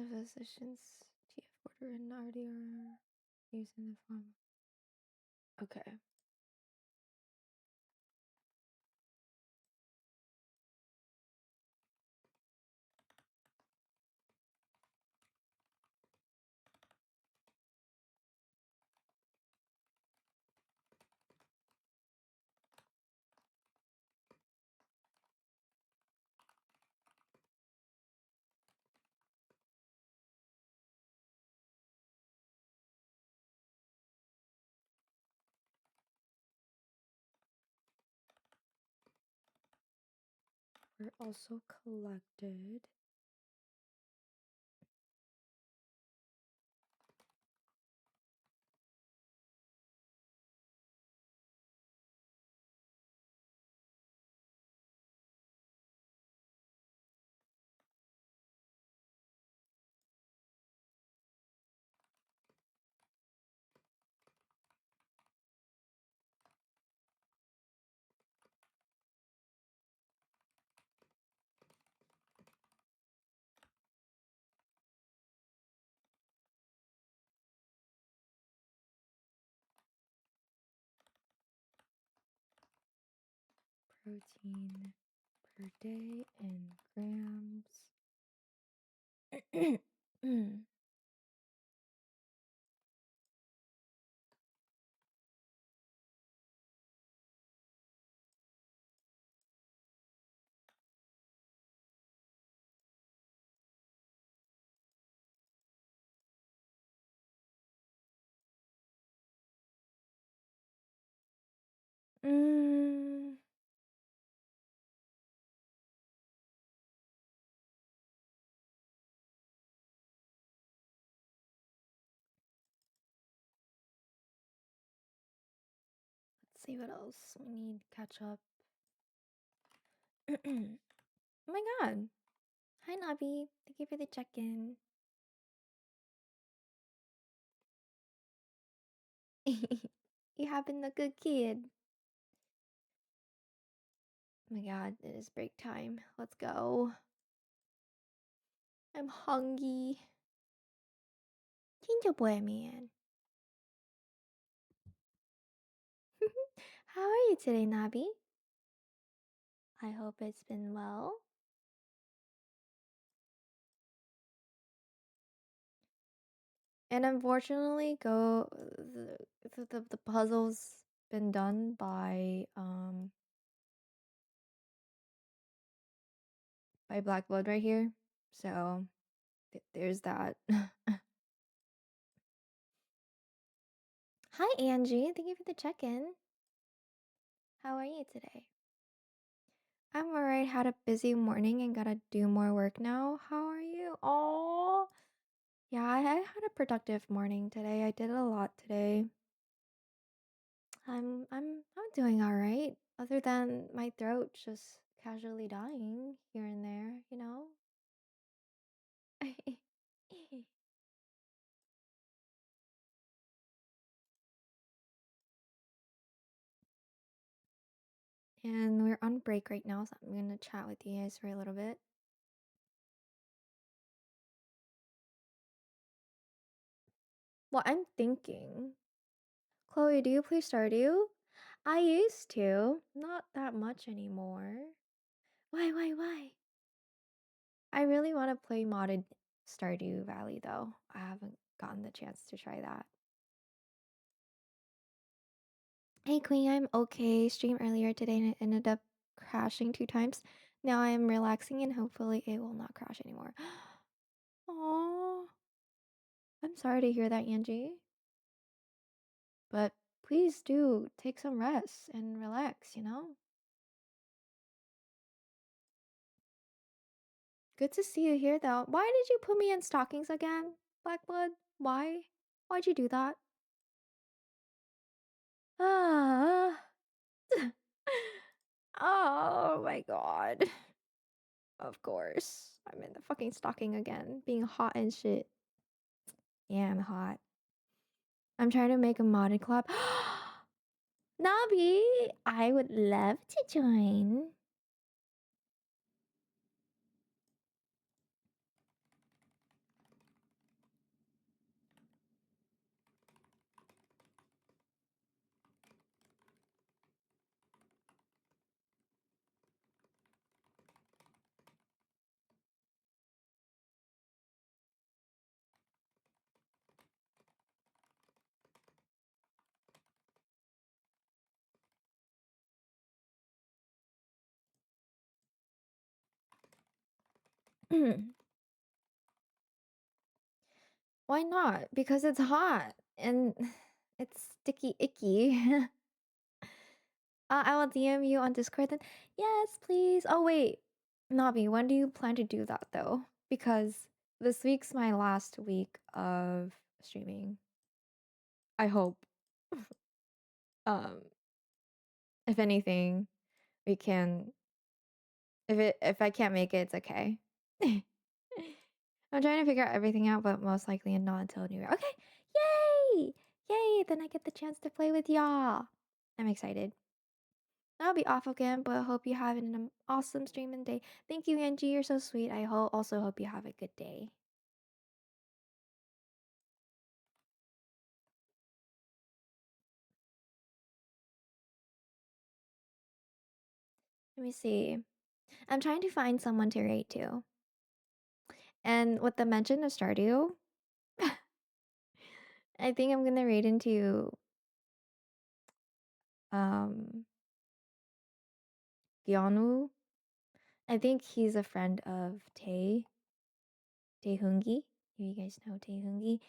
The physician's TF order and RDR using the form. Okay. We're also collected. Protein per day in grams. Mm. Let's see what else we need. Catch up. Oh my god. Hi, Nabi. Thank you for the check-in. You have been a good kid. Oh my god, it is break time. Let's go. I'm hungry. Ginger boy man. How are you today, Nabi? I hope it's been well. And unfortunately, the puzzle's been done by Black Blood right here. So there's that. Hi, Angie. Thank you for the check-in. How are you today? I'm alright. Had a busy morning and gotta do more work now. How are you? Oh, yeah. I had a productive morning today. I did a lot today. I'm doing all right. Other than my throat just casually dying here and there, you know. And we're on break right now, so I'm gonna chat with you guys for a little bit. Well, I'm thinking, Chloe, do you play Stardew? I used to, not that much anymore. Why? I really want to play modded Stardew Valley though. I haven't gotten the chance to try that. Hey Queen, I'm okay. Stream earlier today and it ended up crashing 2 times. Now I'm relaxing and hopefully it will not crash anymore. Oh, I'm sorry to hear that, Angie. But please do take some rest and relax, you know? Good to see you here though. Why did you put me in stockings again, Blackblood? Why? Why'd you do that? Ah. Oh my god. Of course. I'm in the fucking stocking again, being hot and shit. Yeah, I'm hot. I'm trying to make a modded club. Nabi, I would love to join. Why not? Because it's hot and it's sticky icky. I will DM you on Discord then. Yes, please. Oh wait, Nabi, when do you plan to do that though? Because this week's my last week of streaming. I hope. Um, if anything, we can. If I can't make it, it's okay. I'm trying to figure out everything out, but most likely not until New Year. Okay, yay! Yay! Then I get the chance to play with y'all. I'm excited. I'll be off again, but I hope you have an awesome streaming day. Thank you, Angie. You're so sweet. I also hope you have a good day. Let me see. I'm trying to find someone to rate to. And with the mention of Stardew, I think I'm gonna rate into um Gyonu. I think he's a friend of Taehungi. You guys know Taehungi?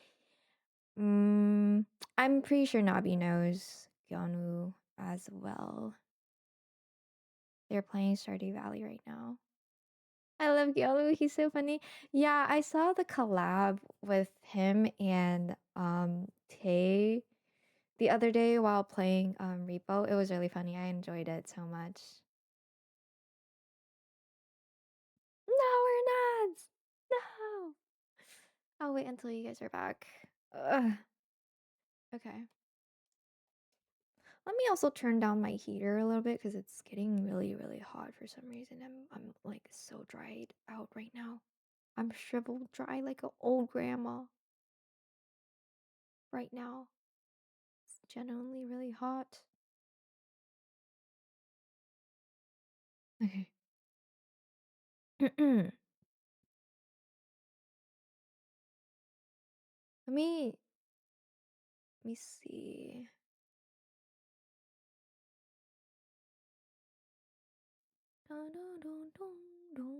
I'm pretty sure Nabi knows Gyonu as well. They're playing Stardew Valley right now. I love Gyonu. He's so funny. Yeah, I saw the collab with him and Tay the other day while playing Repo. It was really funny. I enjoyed it so much. No, we're not. No. I'll wait until you guys are back. Ugh. Okay. Let me also turn down my heater a little bit because it's getting really, really hot for some reason. I'm like so dried out right now. I'm shriveled dry like an old grandma right now. It's genuinely really hot. Okay. let me let me see. Dun, dun, dun, dun, dun.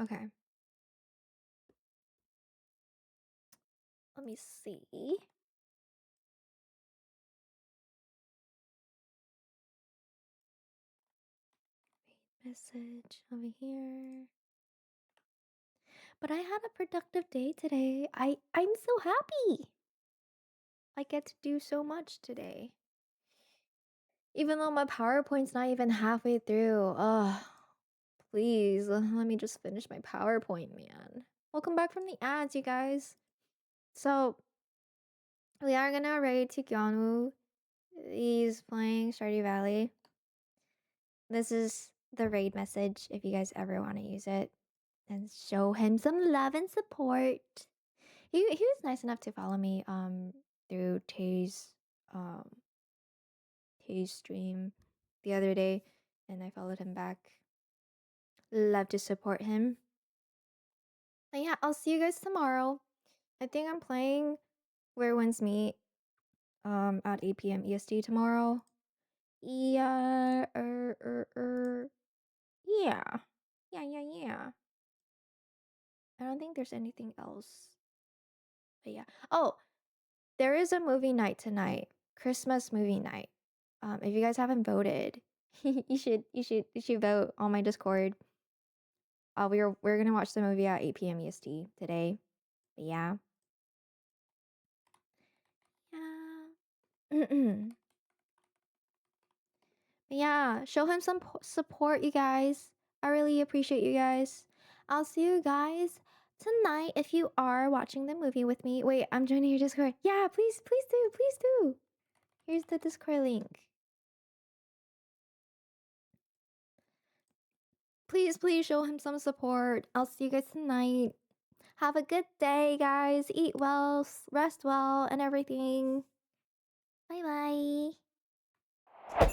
Okay. Let me see. Message over here. But I had a productive day today. I'm so happy. I get to do so much today. Even though my PowerPoint's not even halfway through. Ugh. Please, let me just finish my PowerPoint, man. Welcome back from the ads, you guys. So, we are gonna raid to Gyonu. He's playing Stardew Valley. This is the raid message if you guys ever want to use it. And show him some love and support. He was nice enough to follow me through Tay's stream the other day, and I followed him back. Love to support him. But yeah, I'll see you guys tomorrow. I think I'm playing Where Winds Meet at 8 p.m. EST tomorrow. Yeah, yeah. Yeah. I don't think there's anything else. But yeah. Oh, there is a movie night tonight. Christmas movie night. If you guys haven't voted, you should vote on my Discord. We're gonna watch the movie at 8 p.m. EST today. But yeah. Yeah. Yeah, show him some support, you guys. I really appreciate you guys. I'll see you guys tonight if you are watching the movie with me. Wait, I'm joining your Discord. Yeah, please do. Here's the Discord link. Please show him some support. I'll see you guys tonight. Have a good day, guys. Eat well, rest well, and everything. Bye bye.